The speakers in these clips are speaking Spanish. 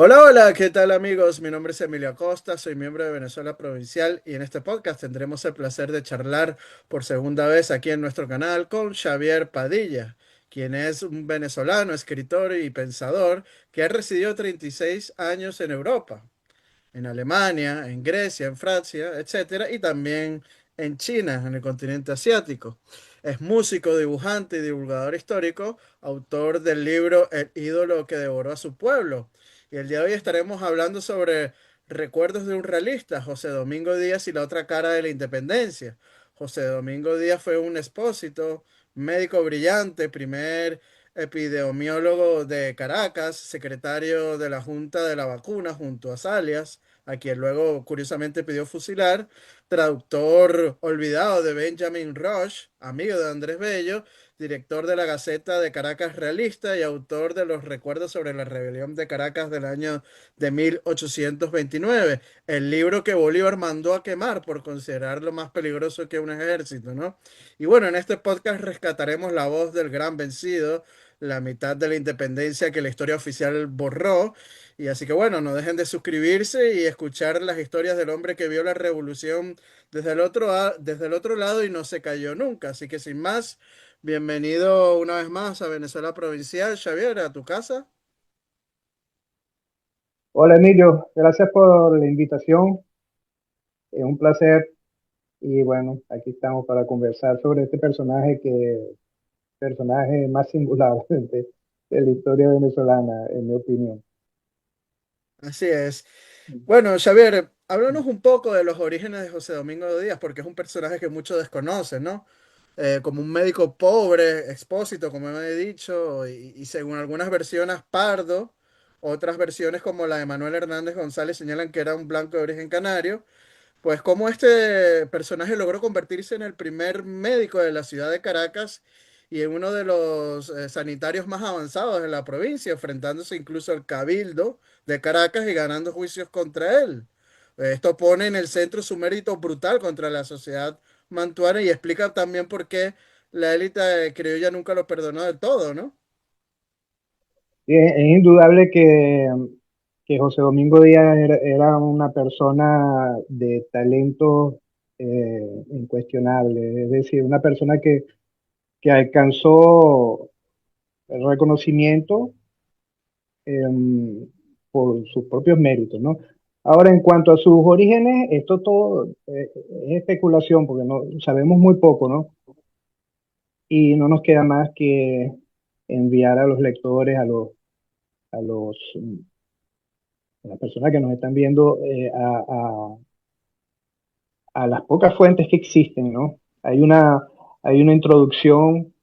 Hola, hola, ¿qué tal amigos? Mi nombre es Emilio Acosta, soy miembro de Venezuela Provincial y en este podcast tendremos el placer de charlar por segunda vez aquí en nuestro canal con Xavier Padilla, quien es un venezolano, escritor y pensador que ha residido 36 años en Europa, en Alemania, en Grecia, en Francia, etcétera, y también en China, en el continente asiático. Es músico, dibujante y divulgador histórico, autor del libro El ídolo que devoró a su pueblo. Y el día de hoy estaremos hablando sobre Recuerdos de un realista, José Domingo Díaz y la otra cara de la independencia. José Domingo Díaz fue un expósito, médico brillante, primer epidemiólogo de Caracas, secretario de la Junta de la Vacuna junto a Salias, a quien luego curiosamente pidió fusilar, traductor olvidado de Benjamin Rush, amigo de Andrés Bello, director de la Gaceta de Caracas Realista y autor de los recuerdos sobre la rebelión de Caracas del año de 1829, el libro que Bolívar mandó a quemar por considerarlo más peligroso que un ejército, ¿no? Y bueno, en este podcast rescataremos la voz del gran vencido, la mitad de la independencia que la historia oficial borró. Y así que bueno, no dejen de suscribirse y escuchar las historias del hombre que vio la revolución desde el otro lado y no se cayó nunca. Así que sin más, bienvenido una vez más a Venezuela Provincial, Xavier, a tu casa. Hola Emilio, gracias por la invitación. Es un placer y bueno, aquí estamos para conversar sobre este personaje personaje más singular de la historia venezolana, en mi opinión. Así es. Bueno, Xavier, háblanos un poco de los orígenes de José Domingo Díaz, porque es un personaje que muchos desconocen, ¿no? Como un médico pobre, expósito, como me he dicho, y según algunas versiones pardo, otras versiones como la de Manuel Hernández González señalan que era un blanco de origen canario. Pues cómo este personaje logró convertirse en el primer médico de la ciudad de Caracas y en uno de los sanitarios más avanzados de la provincia, enfrentándose incluso al cabildo de Caracas y ganando juicios contra él. Esto pone en el centro su mérito brutal contra la sociedad mantuana y explica también por qué la élite criolla nunca lo perdonó del todo, ¿no? Y es indudable que José Domingo Díaz era una persona de talento incuestionable, es decir, una persona que alcanzó el reconocimiento em, por sus propios méritos, ¿no? Ahora, en cuanto a sus orígenes, esto todo es especulación porque no sabemos muy poco, ¿no? Y no nos queda más que enviar a los lectores, a los, a las personas que nos están viendo, a las pocas fuentes que existen, ¿no? Hay una introducción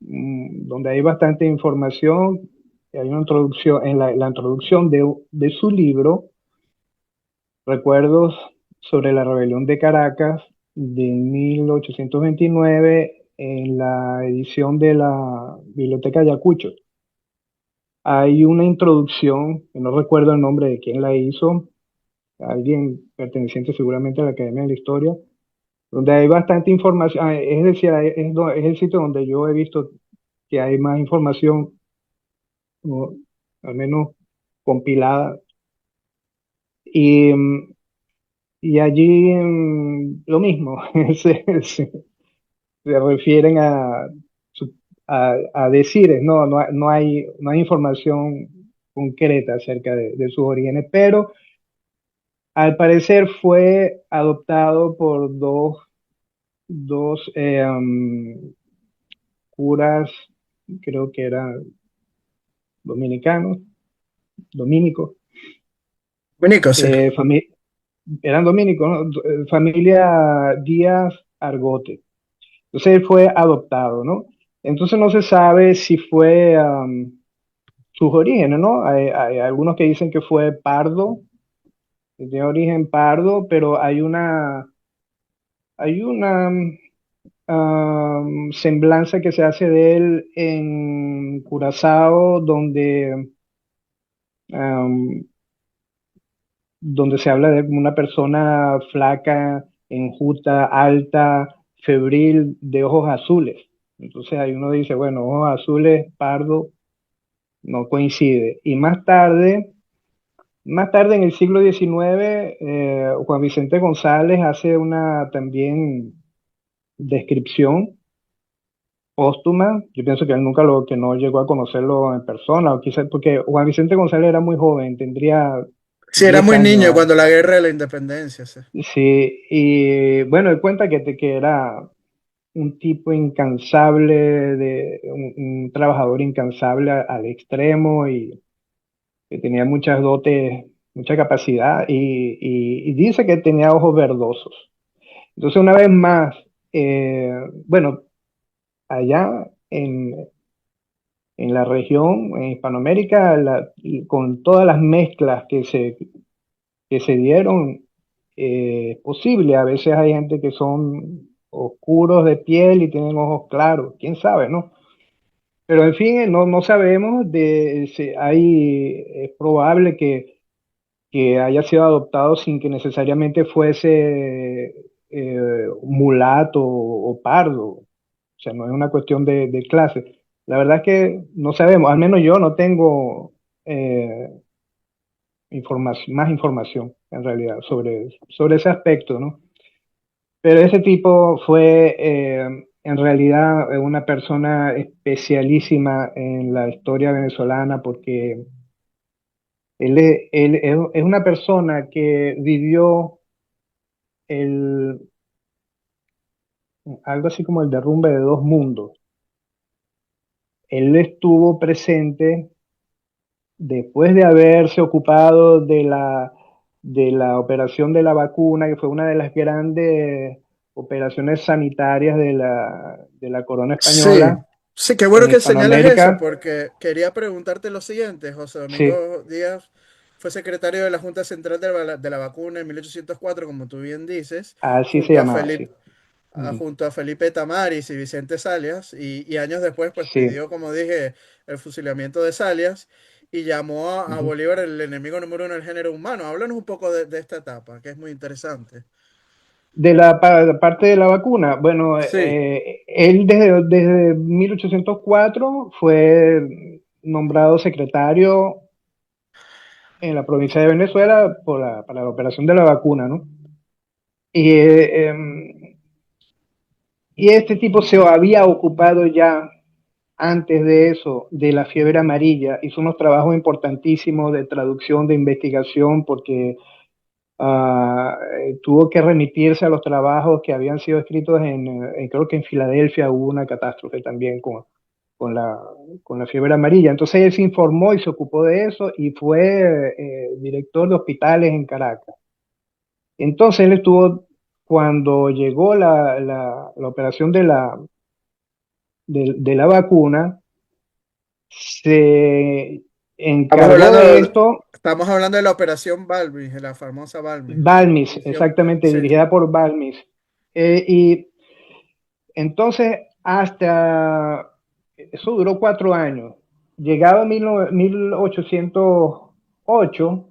donde hay bastante información, hay una introducción, en la introducción de su libro Recuerdos sobre la rebelión de Caracas de 1829 en la edición de la Biblioteca Ayacucho. Hay una introducción, que no recuerdo el nombre de quién la hizo, alguien perteneciente seguramente a la Academia de la Historia, donde hay bastante información, es decir, es el sitio donde yo he visto que hay más información, o al menos compilada. Y, y allí lo mismo, se, se refieren a decires, no hay información concreta acerca de sus orígenes, pero al parecer fue adoptado por dos curas, creo que eran dominicanos, dominicos, Benico, sí. eh, fami- eran dominicos, ¿no? Familia Díaz Argote. Entonces él fue adoptado, ¿no? Entonces no se sabe si fue sus orígenes, ¿no? Hay algunos que dicen que fue pardo, que tiene origen pardo, pero hay una semblanza que se hace de él en Curazao, am, donde se habla de una persona flaca, enjuta, alta, febril, de ojos azules. Entonces ahí uno dice, bueno, ojos azules, pardo, no coincide. Y más tarde Más tarde, en el siglo XIX, Juan Vicente González hace una también descripción póstuma. Yo pienso que él nunca que no llegó a conocerlo en persona, o quizás porque Juan Vicente González era muy joven, tendría Sí, era 10 muy años. niño cuando la guerra de la independencia, sí. Sí, y bueno, él cuenta que era un tipo incansable, un trabajador incansable al extremo y que tenía muchas dotes, mucha capacidad y dice que tenía ojos verdosos. Entonces, una vez más, bueno, allá en la región, en Hispanoamérica, con todas las mezclas que se dieron, es posible. A veces hay gente que son oscuros de piel y tienen ojos claros, quién sabe, ¿no? Pero en fin, no sabemos es probable que haya sido adoptado sin que necesariamente fuese mulato o pardo. O sea, no es una cuestión de clase. La verdad es que no sabemos, al menos yo no tengo eh, más información en realidad sobre ese aspecto, ¿no? Pero ese tipo fue en realidad una persona especialísima en la historia venezolana porque él es una persona que vivió el, algo así como el derrumbe de dos mundos. Él estuvo presente después de haberse ocupado de la operación de la vacuna, que fue una de las grandes operaciones sanitarias de la corona Sí, española sí, qué bueno en que señales eso, Hispanoamérica. porque quería preguntarte lo siguiente. José Sí, Domingo Díaz fue secretario de la Junta Central de la Vacuna en 1804, como tú bien dices, así se junto a llamaba, Felipe, sí. Ujú. junto a Felipe Tamaris y Vicente Salias, y años después, pues Sí. pidió, como dije, el fusilamiento de Salias y llamó a Ujú. Bolívar el enemigo número uno del género humano. Háblanos un poco de esta etapa, que es muy interesante. De parte de la vacuna, bueno, Sí, él desde 1804 fue nombrado secretario en la provincia de Venezuela para la operación de la vacuna, ¿no? Y, y este tipo se había ocupado ya antes de eso de la fiebre amarilla, hizo unos trabajos importantísimos de traducción, de investigación, porque tuvo que remitirse a los trabajos que habían sido escritos creo que en Filadelfia hubo una catástrofe también con la, con la fiebre amarilla. Entonces él se informó y se ocupó de eso y fue director de hospitales en Caracas. Entonces él estuvo, cuando llegó la operación de la vacuna, se estamos encargó de hablando, esto estamos hablando de la operación Balmis, de la famosa Balmis, la Balmis, misión. exactamente, Sí. dirigida por Balmis. Y entonces, eso duró 4 años. Llegado a 1808,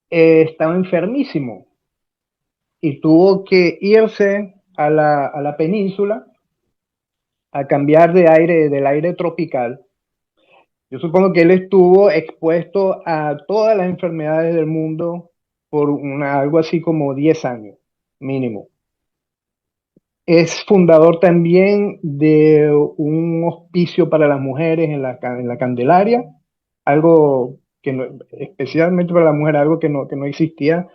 estaba enfermísimo y tuvo que irse a la península a cambiar de aire, del aire tropical. Yo supongo que él estuvo expuesto a todas las enfermedades del mundo por algo así como 10 años, mínimo. Es fundador también de un hospicio para las mujeres en la Candelaria, algo que especialmente para la mujer, algo que no existía.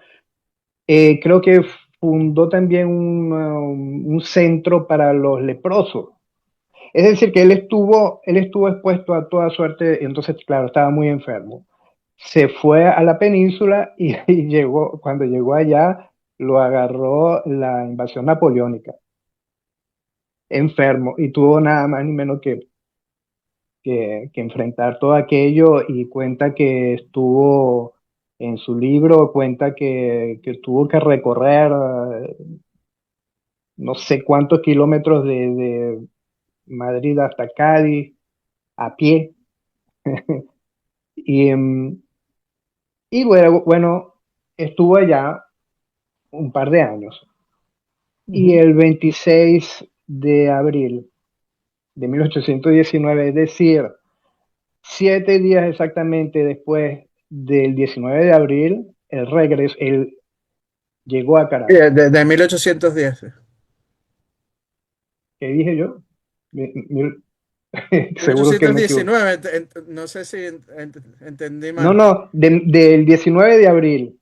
Creo que fundó también un centro para los leprosos. Es decir, que él estuvo expuesto a toda suerte, entonces, claro, estaba muy enfermo. Se fue a la península y llegó, cuando llegó allá, lo agarró la invasión napoleónica, enfermo, y tuvo nada más ni menos que enfrentar todo aquello y cuenta que estuvo, en su libro, cuenta que tuvo que recorrer no sé cuántos kilómetros de Madrid hasta Cádiz a pie. Y, y bueno, estuvo allá un par de años. Y Ujú. el 26 de abril de 1819, es decir, 7 días exactamente después del 19 de abril, él llegó a Sí, Caracas. de 1810. Sí. ¿Qué dije yo? mil Seguro que ochocientos me equivoco. diecinueve no sé si entendí No, mal. no, del 19 de abril,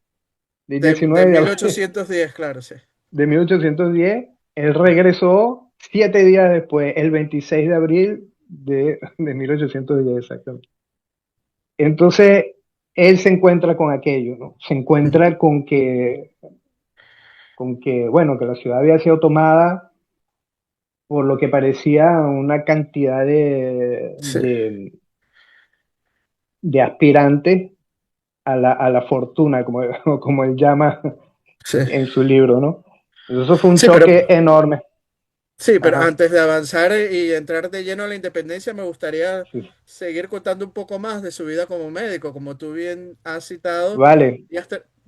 del De 19 de mil abril ochocientos diez claro, sí. de 1810, él Ajá. regresó 7 días después, el 26 de abril de 1810, exactamente. Entonces, él se encuentra con aquello, ¿no? Se Ujú. encuentra bueno, que la ciudad había sido tomada por lo que parecía una cantidad Sí, de aspirantes a la fortuna, como, como él llama sí. en su libro, ¿no? Eso fue un Sí, pero choque enorme. Sí, pero Ajá, antes de avanzar y entrar de lleno a la independencia, me gustaría sí. seguir contando un poco más de su vida como médico. Como tú bien has citado, Vale.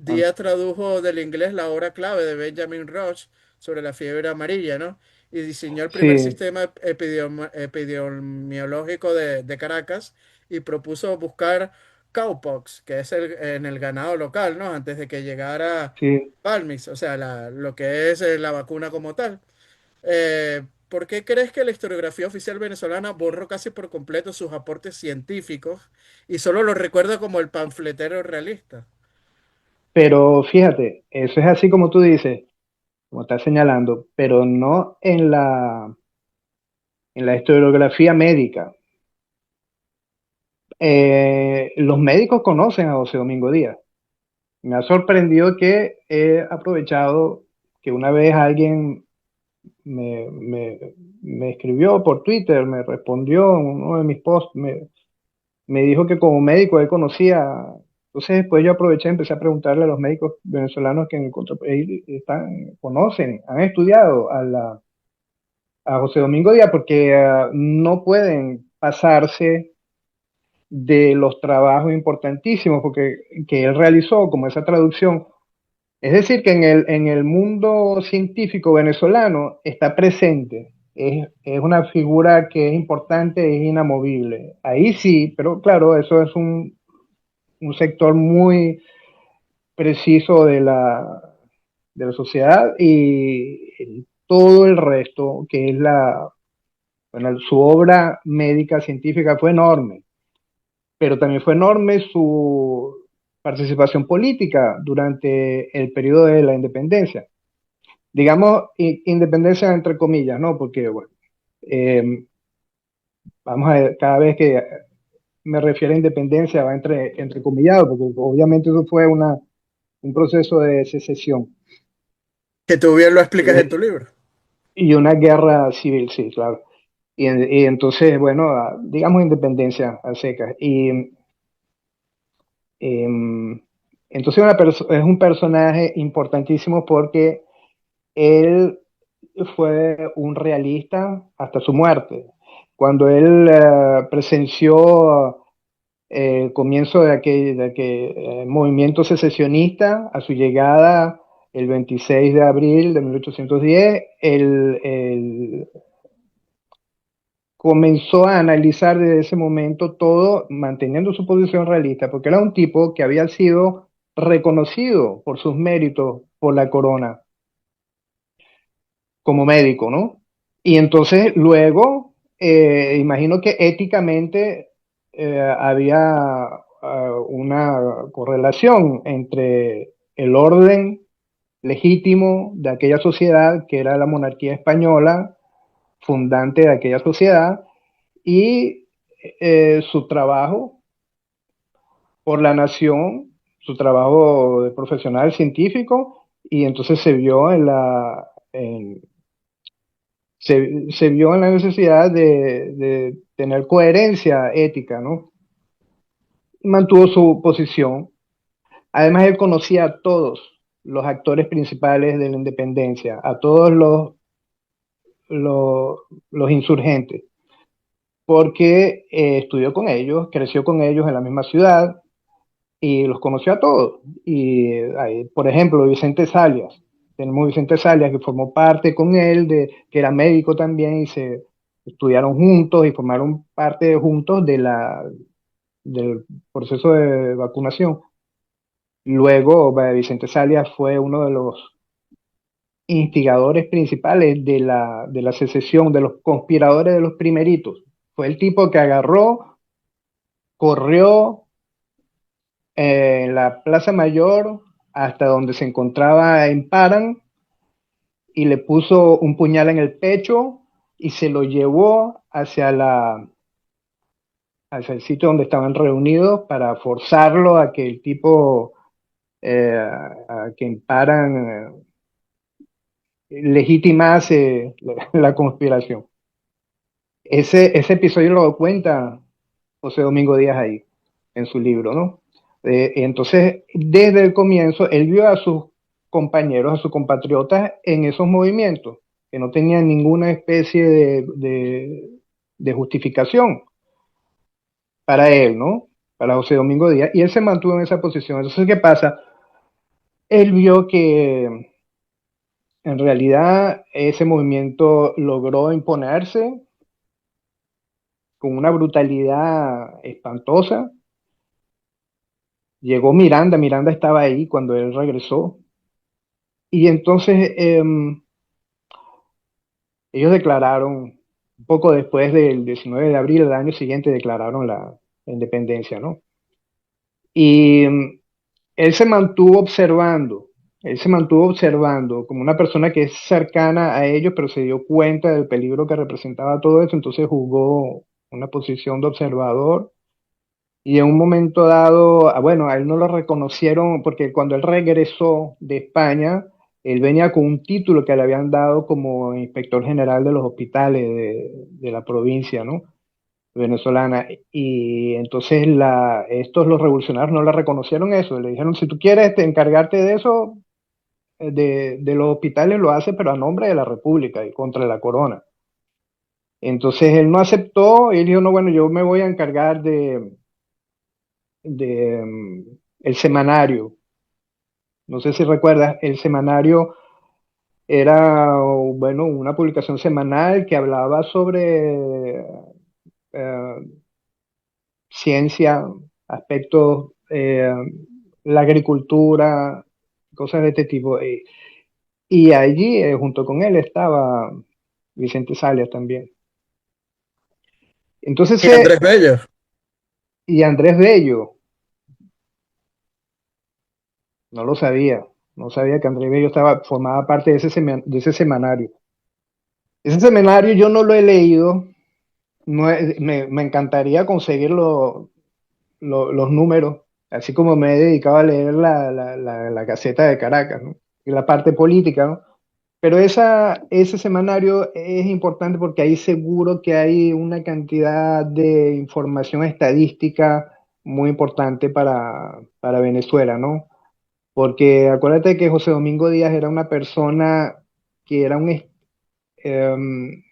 Ah, Díaz tradujo del inglés la obra clave de Benjamin Rush sobre la fiebre amarilla, ¿no? Y diseñó el primer sí, sistema epidemiológico de Caracas y propuso buscar cowpox, que es en el ganado local, ¿no? Antes de que llegara sí. Palmix, o sea, lo que es la vacuna como tal. ¿Por qué crees que la historiografía oficial venezolana borró casi por completo sus aportes científicos y solo lo recuerda como el panfletero realista? Pero fíjate, eso es así como tú dices, como estás señalando, pero no en la historiografía médica. Los médicos conocen a José Domingo Díaz. Me ha sorprendido que he aprovechado que una vez alguien me, me, me escribió por Twitter, me respondió en uno de mis posts, me dijo que como médico él conocía. Entonces después yo aproveché y empecé a preguntarle a los médicos venezolanos que en el país conocen, han estudiado a José Domingo Díaz, porque no pueden pasarse de los trabajos importantísimos que él realizó, como esa traducción. Es decir, que en el mundo científico venezolano está presente, es una figura que es importante, es inamovible. Ahí sí, pero claro, eso es un sector muy preciso de la sociedad, y todo el resto, que es bueno, su obra médica científica fue enorme, pero también fue enorme su participación política durante el periodo de la independencia. Digamos, independencia entre comillas, ¿no? Porque, bueno, eh, vamos a ver, cada vez que me refiero a independencia va entre comillado, porque obviamente eso fue un proceso de secesión Que tú bien lo explicas en tu eh, libro. y una guerra civil, sí, claro. Y entonces, bueno, digamos independencia a secas. Y entonces es un personaje importantísimo porque él fue un realista hasta su muerte. Cuando él presenció el comienzo de aquel movimiento secesionista, a su llegada el 26 de abril de 1810, él comenzó a analizar desde ese momento todo, manteniendo su posición realista, porque era un tipo que había sido reconocido por sus méritos por la corona como médico, ¿no? Y entonces luego, imagino que éticamente había una correlación entre el orden legítimo de aquella sociedad, que era la monarquía española, fundante de aquella sociedad, y su trabajo por la nación, su trabajo de profesional científico, y entonces se vio en la necesidad de tener coherencia ética, ¿no? Y mantuvo su posición. Además, él conocía a todos los actores principales de la independencia, a todos los, los insurgentes, porque estudió con ellos, creció con ellos en la misma ciudad y los conoció a todos. Y por ejemplo, Vicente Salias. Tenemos Vicente Salias que formó parte con él, que era médico también, y se estudiaron juntos y formaron parte juntos del proceso de vacunación. Luego, Vicente Salia fue uno de los instigadores principales de la secesión, de los conspiradores de los primeritos. Fue el tipo que agarró, corrió en la Plaza Mayor hasta donde se encontraba en Paran y le puso un puñal en el pecho y se lo llevó hacia el sitio donde estaban reunidos para forzarlo a que el tipo, a que en Paran legitimase la conspiración. Ese episodio lo cuenta José Domingo Díaz ahí, en su libro, ¿no? Entonces, desde el comienzo, él vio a sus compañeros, a sus compatriotas en esos movimientos, que no tenían ninguna especie de justificación para él, ¿no? Para José Domingo Díaz, y él se mantuvo en esa posición. Entonces, ¿qué pasa? Él vio que en realidad ese movimiento logró imponerse con una brutalidad espantosa. Llegó Miranda, Miranda estaba ahí cuando él regresó, y entonces ellos declararon, un poco después del 19 de abril, el año siguiente, declararon la independencia, ¿no? Y él se mantuvo observando, él se mantuvo observando como una persona que es cercana a ellos, pero se dio cuenta del peligro que representaba todo eso, entonces jugó una posición de observador. Y en un momento dado, bueno, a él no lo reconocieron porque cuando él regresó de España, él venía con un título que le habían dado como inspector general de los hospitales de la provincia, ¿no? Venezolana. Y entonces estos, los revolucionarios, no le reconocieron eso. Le dijeron, si tú quieres encargarte de eso, de los hospitales, lo haces, pero a nombre de la República y contra la corona. Entonces él no aceptó y él dijo, no, bueno, yo me voy a encargar de el semanario. No sé si recuerdas, el semanario era, bueno, una publicación semanal que hablaba sobre ciencia, aspectos, la agricultura, cosas de este tipo. Y allí, junto con él, estaba Vicente Salias también. Entonces, Y Andrés Bello. y Andrés Bello, no lo sabía, no sabía que Andrés Bello formaba parte de ese semanario. Ese semanario yo no lo he leído, no me encantaría conseguir los números, así como me he dedicado a leer la Gaceta de Caracas, ¿no? Y la parte política, ¿no? Pero ese semanario es importante porque ahí seguro que hay una cantidad de información estadística muy importante para Venezuela, ¿no? Porque acuérdate que José Domingo Díaz era una persona que era em,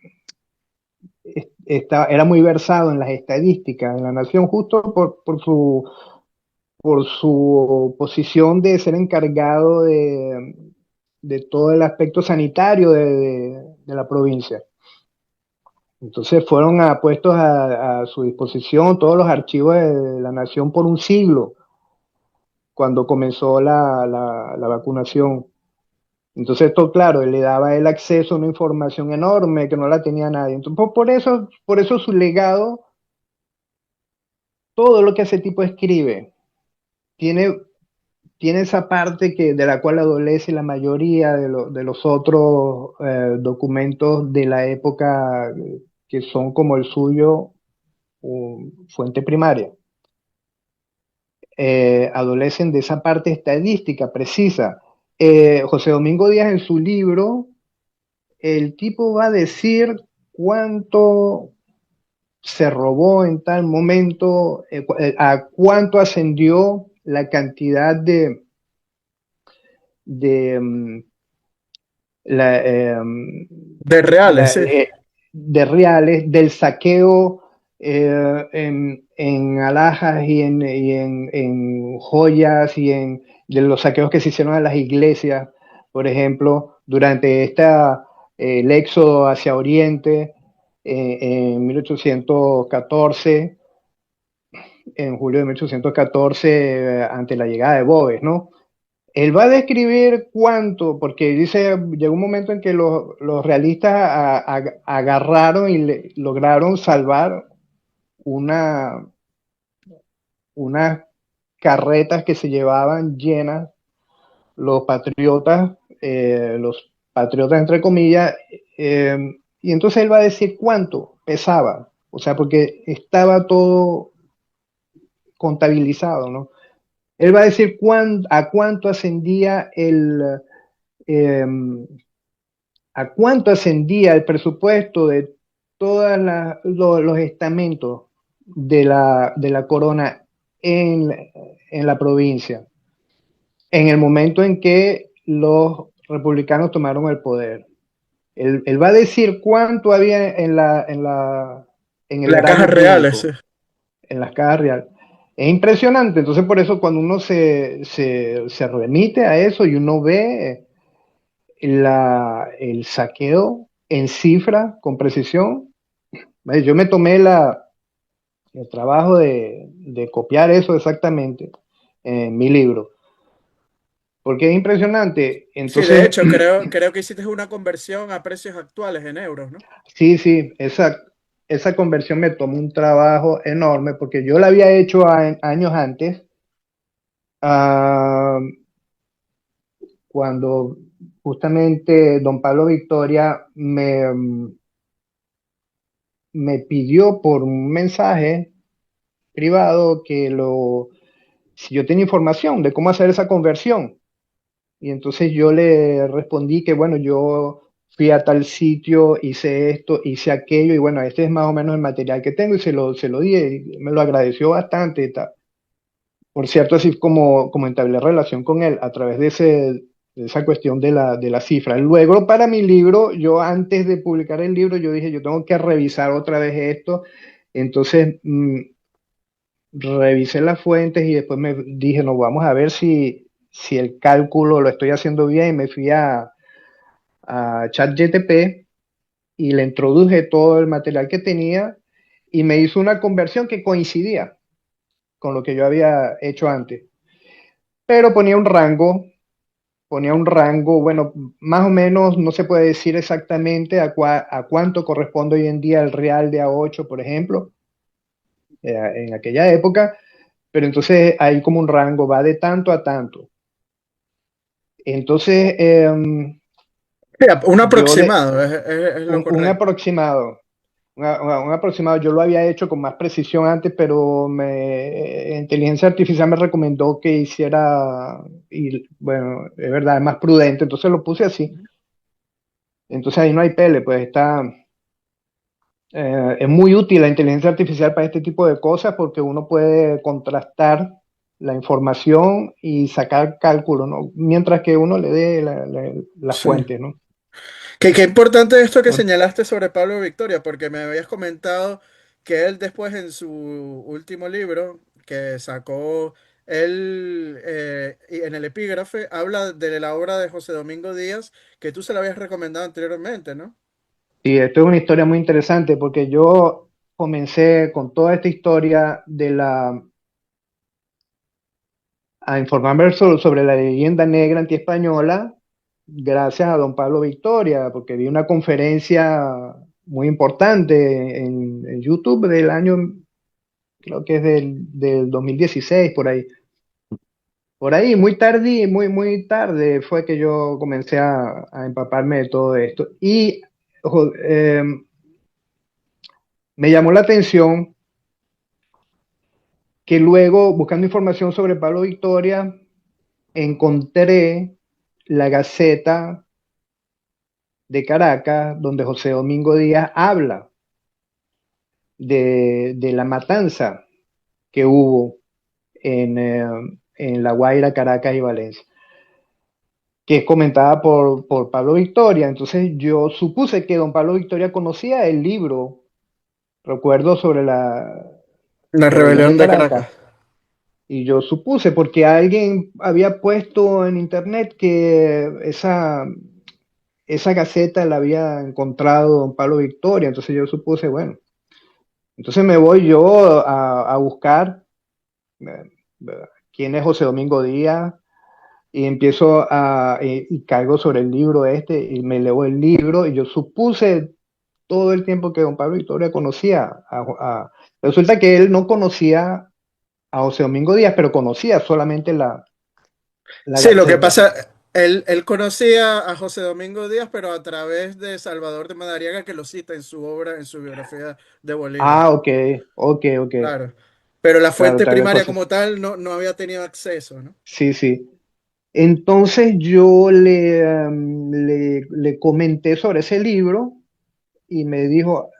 era muy versado en las estadísticas de la nación, justo por su posición de ser encargado de todo el aspecto sanitario de la provincia. Entonces fueron puestos a su disposición todos los archivos de la nación por un siglo, cuando comenzó la vacunación. Entonces esto, claro, le daba a él acceso a una información enorme que no la tenía nadie. Entonces, por eso su legado, todo lo que ese tipo escribe, tiene tiene esa parte de la cual adolece la mayoría de los otros documentos de la época que son como el suyo, fuente primaria. Adolecen de esa parte estadística precisa. José Domingo Díaz en su libro, el tipo va a decir cuánto se robó en tal momento, a cuánto ascendió la cantidad de, la, De reales, la, sí. de reales, del saqueo en alhajas en joyas de los saqueos que se hicieron a las iglesias, por ejemplo, durante el éxodo hacia Oriente en 1814. en julio de 1814, ante la llegada de Boves, ¿no? Él va a describir cuánto, porque dice, llegó un momento en que los realistas agarraron y lograron salvar una, unas carretas que se llevaban llenas los patriotas entre comillas, eh, y entonces él va a decir cuánto pesaba, o sea, porque estaba todo contabilizado, ¿no? Él va a decir a cuánto ascendía eh, el presupuesto de todos los estamentos de la corona en, en la provincia, en el momento en que los republicanos tomaron el poder. Él va a decir cuánto había en el Las cajas erario reales, sí. público, en las cajas reales. Es impresionante, entonces por eso cuando uno se remite a eso y uno ve el saqueo en cifra con precisión, yo me tomé el trabajo de copiar eso exactamente en mi libro, porque es impresionante. Sí, de Entonces, hecho, creo que hiciste una conversión a precios actuales en euros, ¿no? sí, sí, esa conversión me tomó un trabajo enorme porque yo la había hecho años antes, ah, cuando justamente don Pablo Victoria me pidió por un mensaje privado si yo tenía información de cómo hacer esa conversión. Y entonces yo le respondí que, bueno, yo fui a tal sitio, hice esto, hice aquello, y bueno, este es más o menos el material que tengo, y se lo di, y me lo agradeció bastante. Y tal. Por cierto, así como entablé relación con él a través de esa cuestión de la cifra. Luego, para mi libro, yo antes de publicar el libro, yo dije, yo tengo que revisar otra vez esto. Entonces, revisé las fuentes y después me dije, no, vamos a ver si el cálculo lo estoy haciendo bien, y me fui a ChatGTP y le introduje todo el material que tenía y me hizo una conversión que coincidía con lo que yo había hecho antes. Pero ponía un rango, bueno, más o menos no se puede decir exactamente a cuánto corresponde hoy en día el real de A8, por ejemplo, en aquella época, pero entonces hay como un rango, va de tanto a tanto. Entonces, Sí, un yo le, aproximado, es lo un correcto. aproximado, un aproximado, yo lo había hecho con más precisión antes, pero inteligencia artificial me recomendó que hiciera, y bueno, es verdad, es más prudente, entonces lo puse así. Entonces ahí no hay pele, pues es muy útil la inteligencia artificial para este tipo de cosas porque uno puede contrastar la información y sacar cálculos, ¿no? Mientras que uno le dé las Sí. fuentes, ¿no? Qué importante esto que señalaste sobre Pablo Victoria, porque me habías comentado que él después en su último libro que sacó, él y en el epígrafe habla de la obra de José Domingo Díaz, que tú se la habías recomendado anteriormente, ¿no? Y esto es una historia muy interesante porque yo comencé con toda esta historia a informarme sobre la leyenda negra antiespañola gracias a don Pablo Victoria, porque vi una conferencia muy importante en YouTube del año, creo que es del 2016, por ahí. Por ahí, muy tarde fue que yo comencé a empaparme de todo esto. Y ojo, me llamó la atención que luego, buscando información sobre Pablo Victoria, encontré la Gaceta de Caracas, donde José Domingo Díaz habla de la matanza que hubo en La Guaira, Caracas y Valencia, que es comentada por Pablo Victoria. Entonces yo supuse que don Pablo Victoria conocía el libro, recuerdo sobre la La rebelión de rebelión de Caracas. Caracas. Y yo supuse, porque alguien había puesto en internet que esa gaceta la había encontrado don Pablo Victoria. Entonces yo supuse, bueno, entonces me voy yo a buscar. quién es José Domingo Díaz, y empiezo y caigo sobre el libro este, y me leo el libro, y yo supuse todo el tiempo que don Pablo Victoria conocía resulta que él no conocía a José Domingo Díaz, pero conocía solamente la Sí, lo que Gaceta. pasa, él conocía a José Domingo Díaz, pero a través de Salvador de Madariaga, que lo cita en su obra, en su biografía de Bolívar. Ah, ok, ok, ok. Claro. Pero la Claro, fuente tal vez primaria José. como tal no había tenido acceso, ¿no? Sí, sí. Entonces yo le comenté sobre ese libro y me dijo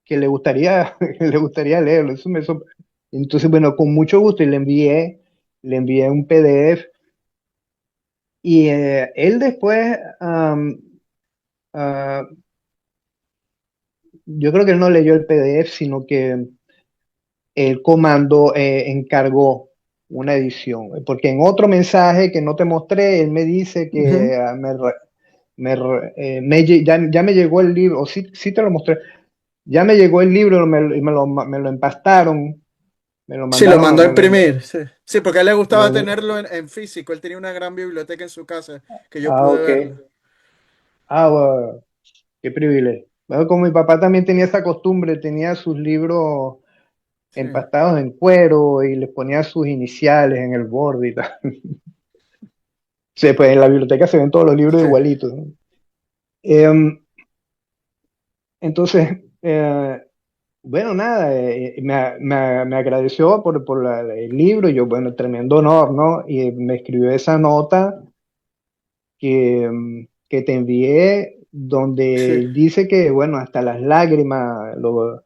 que le gustaría, que le gustaría leerlo. Entonces, bueno, con mucho gusto y le envié un PDF y él después, ah, yo creo que él no leyó el PDF, sino que el comando encargó una edición, porque en otro mensaje que no te mostré, él me dice Ujú. que ya me llegó el libro, o sí, sí te lo mostré, ya me llegó el libro y me lo empastaron, me lo Sí, lo mandaron, mandó a imprimir, sí. Sí, porque a él le gustaba me- tenerlo en físico. Él tenía una gran biblioteca en su casa que yo ah, pude ok, verlo. bueno, qué privilegio. Bueno, como mi papá también tenía esa costumbre, tenía sus libros Sí, empastados en cuero y les ponía sus iniciales en el borde y tal. Sí, pues en la biblioteca se ven todos los libros sí. igualitos, ¿no? Em, entonces, bueno, nada, me agradeció por el libro, y yo, bueno, tremendo honor, ¿no? Y me escribió esa nota que te envié, Sí, donde dice que, bueno, hasta las lágrimas lo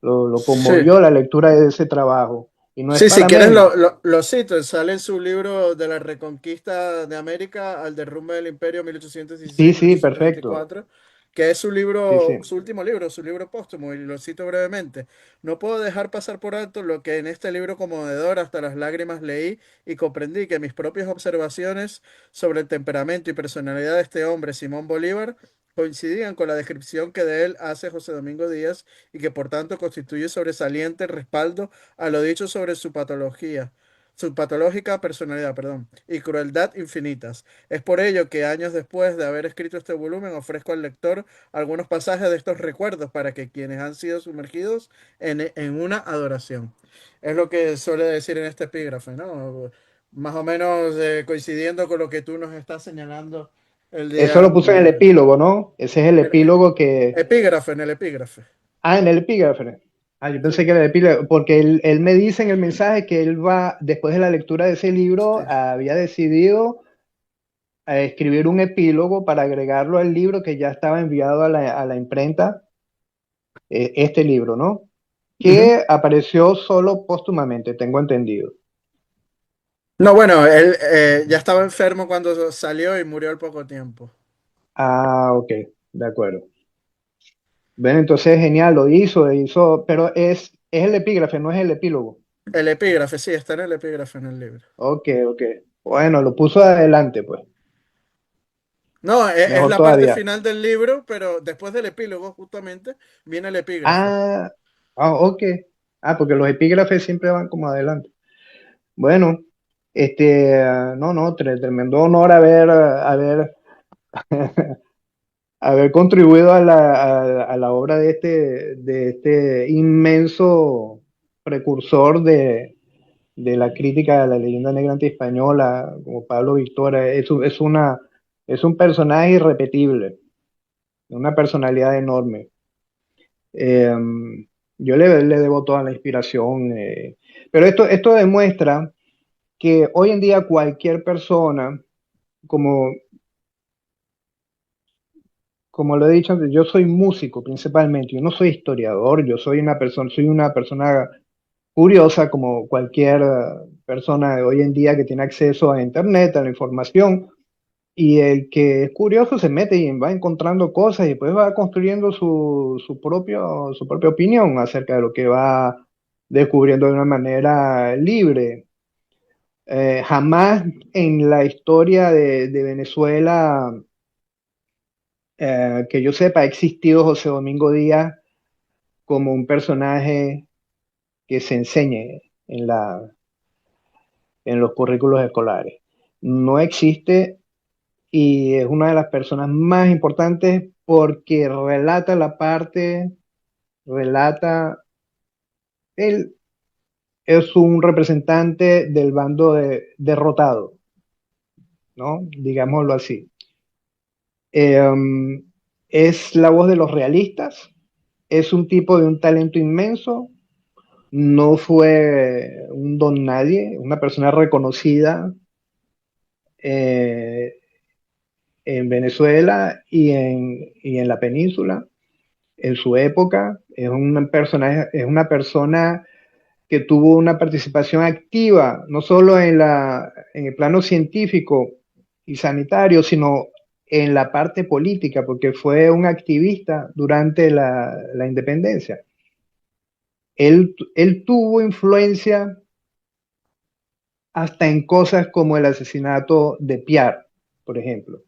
sí. conmovió la lectura de ese trabajo, y no es Sí, si para quieres menos. lo cito, sale en su libro de la Reconquista de América al derrumbe del Imperio Sí, sí, perfecto. 1816-1824, que es su Sí, libro, sí. su último libro, su libro póstumo, y lo cito brevemente. No puedo dejar pasar por alto lo que en este libro conmovedor hasta las lágrimas leí y comprendí que mis propias observaciones sobre el temperamento y personalidad de este hombre, Simón Bolívar, coincidían con la descripción que de él hace José Domingo Díaz y que por tanto constituye sobresaliente respaldo a lo dicho sobre su patológica personalidad, perdón, y crueldad infinitas. Es por ello que años después de haber escrito este volumen ofrezco al lector algunos pasajes de estos recuerdos para que quienes han sido sumergidos en una adoración. Es lo que suele decir en este epígrafe, ¿no? Más o menos coincidiendo con lo que tú nos estás señalando el Eso día lo puse en el anterior. epílogo, ¿no? Ese es el En el epílogo que... epígrafe, en el epígrafe. Ah, en el epígrafe. Ah, yo Sí, pensé que era el epílogo, porque él me dice en el mensaje que él va, después de la lectura de ese libro, sí. había decidido escribir un epílogo para agregarlo al libro que ya estaba enviado a la imprenta, este libro, ¿no? Ujú. Que apareció solo póstumamente, tengo entendido. No, bueno, él ya estaba enfermo cuando salió y murió al poco tiempo. Ah, ok, de acuerdo. Bueno, entonces genial, lo hizo, pero es el epígrafe, no es el epílogo. El epígrafe, sí, está en el epígrafe en el libro. Ok, ok. Bueno, lo puso adelante, pues. No, es Mejor la parte todavía. final del libro, pero después del epílogo justamente viene el epígrafe. Ah, ok. Ah, porque los epígrafes siempre van como adelante. Bueno, no, no, tremendo honor haber contribuido a la obra de este inmenso precursor de la crítica de la leyenda negra antiespañola, como Pablo Victoria. Es un personaje irrepetible, una personalidad enorme. Eh, yo le debo toda la inspiración, pero esto demuestra que hoy en día cualquier persona, como, como lo he dicho antes, yo soy músico principalmente, yo no soy historiador, soy una persona curiosa como cualquier persona de hoy en día que tiene acceso a Internet, a la información. Y el que es curioso se mete y va encontrando cosas y después va construyendo su propia opinión acerca de lo que va descubriendo de una manera libre. Jamás en la historia de Venezuela, que yo sepa, ha existido José Domingo Díaz como un personaje que se enseñe. en en los currículos escolares. No existe y es una de las personas más importantes porque relata, él es un representante del bando derrotado, ¿no? Digámoslo así. Eh, es la voz de los realistas, es un tipo de un talento inmenso, no fue un don nadie, una persona reconocida eh, en Venezuela y en la península en su época. Es una persona que tuvo una participación activa, no solo en en el plano científico y sanitario, sino en la parte política, porque fue un activista durante la independencia. Él tuvo influencia hasta en cosas como el asesinato de Piar, por ejemplo.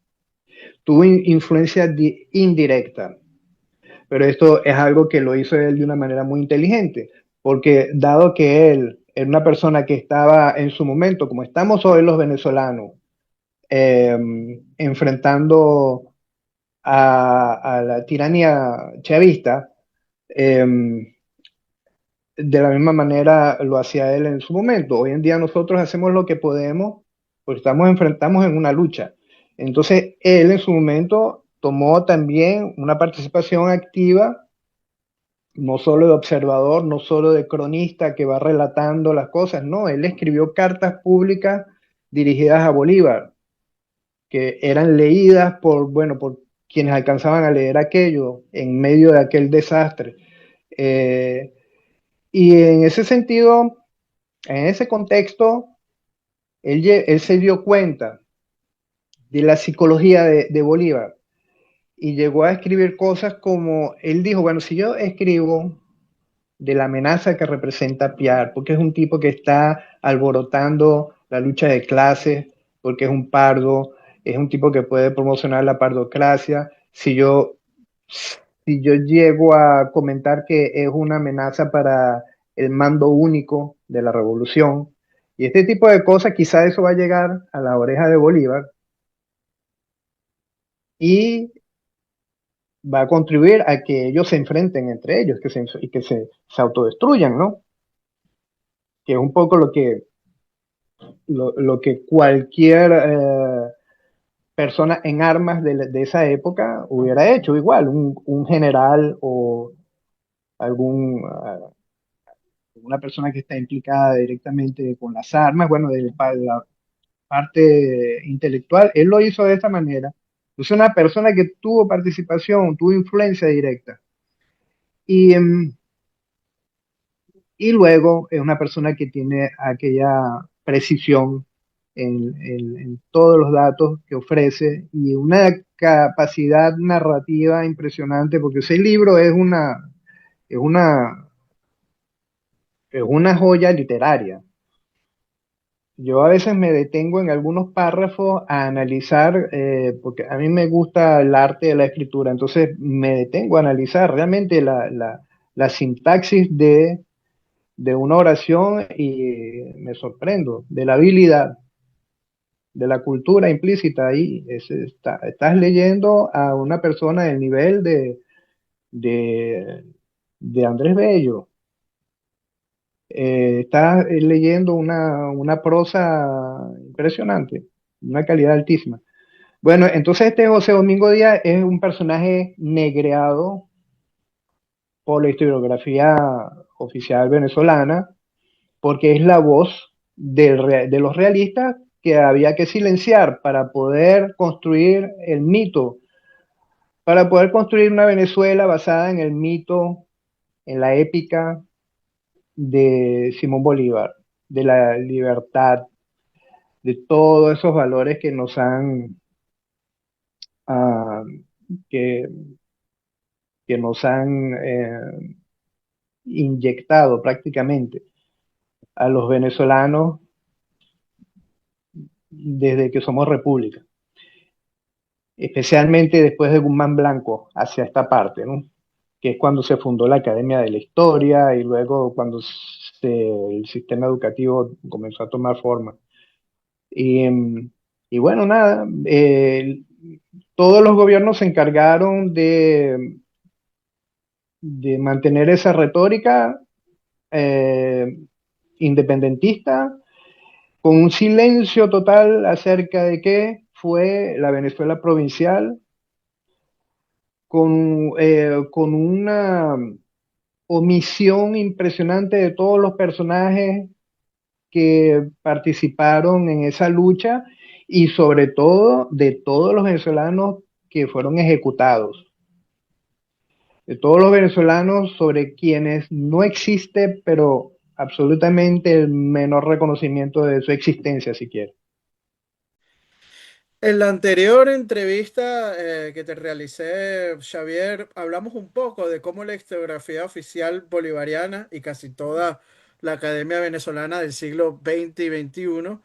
Tuvo influencia indirecta, pero esto es algo que lo hizo él de una manera muy inteligente, porque dado que él era una persona que estaba en su momento, como estamos hoy los venezolanos, eh, enfrentando a la tiranía chavista, eh, de la misma manera lo hacía él en su momento. Hoy en día nosotros hacemos lo que podemos, porque enfrentamos en una lucha. Entonces, él en su momento tomó también una participación activa, no solo de observador, no solo de cronista que va relatando las cosas, no, él escribió cartas públicas dirigidas a Bolívar, que eran leídas bueno, por quienes alcanzaban a leer aquello en medio de aquel desastre. Eh, y en ese sentido, en ese contexto, él se dio cuenta de la psicología de Bolívar y llegó a escribir cosas como, él dijo, bueno, si yo escribo de la amenaza que representa Piar, porque es un tipo que está alborotando la lucha de clases, porque es un pardo, es un tipo que puede promocionar la pardocracia. Si yo llego a comentar que es una amenaza para el mando único de la revolución, y este tipo de cosas, quizá eso va a llegar a la oreja de Bolívar y va a contribuir a que ellos se enfrenten entre ellos y que se autodestruyan, ¿no? Que es un poco lo que cualquier persona en armas de esa época hubiera hecho, igual, un general o algún, una persona que está implicada directamente con las armas, bueno, de la parte intelectual, él lo hizo de esta manera. Es una persona que tuvo participación, tuvo influencia directa. Y, y luego es una persona que tiene aquella precisión en todos los datos que ofrece y una capacidad narrativa impresionante, porque ese libro es una, es una joya literaria. Yo a veces me detengo en algunos párrafos a analizar, porque a mí me gusta el arte de la escritura, entonces me detengo a analizar realmente la sintaxis de una oración y me sorprendo de la habilidad, de la cultura implícita ahí. Estás leyendo a una persona del nivel de, de Andrés Bello. Estás leyendo una prosa impresionante, una calidad altísima. Bueno, entonces este José Domingo Díaz es un personaje negreado por la historiografía oficial venezolana, porque es la voz de los realistas que había que silenciar para poder construir el mito, para poder construir una Venezuela basada en el mito, en la épica de Simón Bolívar, de la libertad, de todos esos valores que nos han, ah, que, que nos han inyectado prácticamente a los venezolanos desde que somos república, especialmente después de Guzmán Blanco hacia esta parte, ¿no? que es cuando se fundó la Academia de la Historia y luego cuando el sistema educativo comenzó a tomar forma. Y, y bueno, nada, todos los gobiernos se encargaron de mantener esa retórica eh, independentista, con un silencio total acerca de qué fue la Venezuela provincial, con una omisión impresionante de todos los personajes que participaron en esa lucha y sobre todo de todos los venezolanos que fueron ejecutados, de todos los venezolanos sobre quienes no existe, pero absolutamente el menor reconocimiento de su existencia siquiera. En la anterior entrevista que te realicé, Xavier, hablamos un poco de cómo la historiografía oficial bolivariana y casi toda la Academia Venezolana del siglo XX y XXI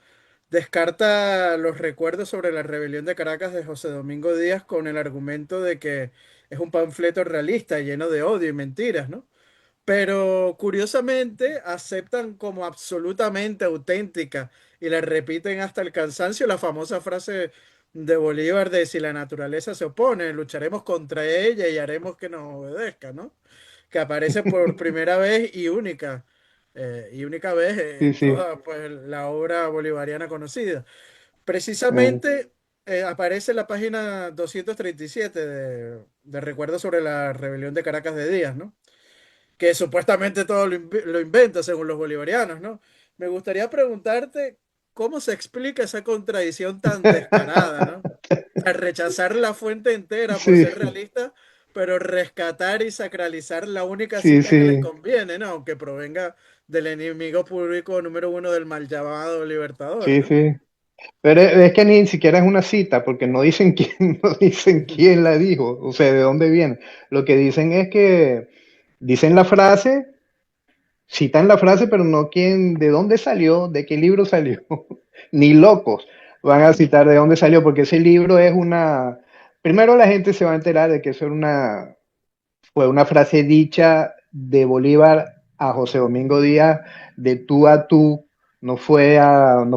descarta los recuerdos sobre la rebelión de Caracas de José Domingo Díaz con el argumento de que es un panfleto realista lleno de odio y mentiras, ¿no? Pero curiosamente aceptan como absolutamente auténtica y la repiten hasta el cansancio la famosa frase de Bolívar de si la naturaleza se opone, lucharemos contra ella y haremos que nos obedezca, ¿no? Que aparece por primera vez y única vez Sí, en sí. toda pues, la obra bolivariana conocida. Eh, Precisamente aparece en la página 237 de Recuerdos sobre la rebelión de Caracas de Díaz, ¿no? Que supuestamente todo lo inventa según los bolivarianos, ¿no? Me gustaría preguntarte cómo se explica esa contradicción tan descarada, ¿no? Al rechazar la fuente entera por sí, ser realista, pero rescatar y sacralizar la única sí, cita que les sí, conviene, ¿no? Aunque provenga del enemigo público número uno del mal llamado Libertador, sí, ¿no? sí. Pero es que ni siquiera es una cita, porque no dicen quién, no dicen quién la dijo, o sea, de dónde viene. Lo que dicen es que dicen la frase, citan la frase, pero no quién, de dónde salió, de qué libro salió. Ni locos van a citar de dónde salió, porque ese libro es una. Primero la gente se va a enterar de que eso era fue una frase dicha de Bolívar a José Domingo Díaz de tú a tú, no fue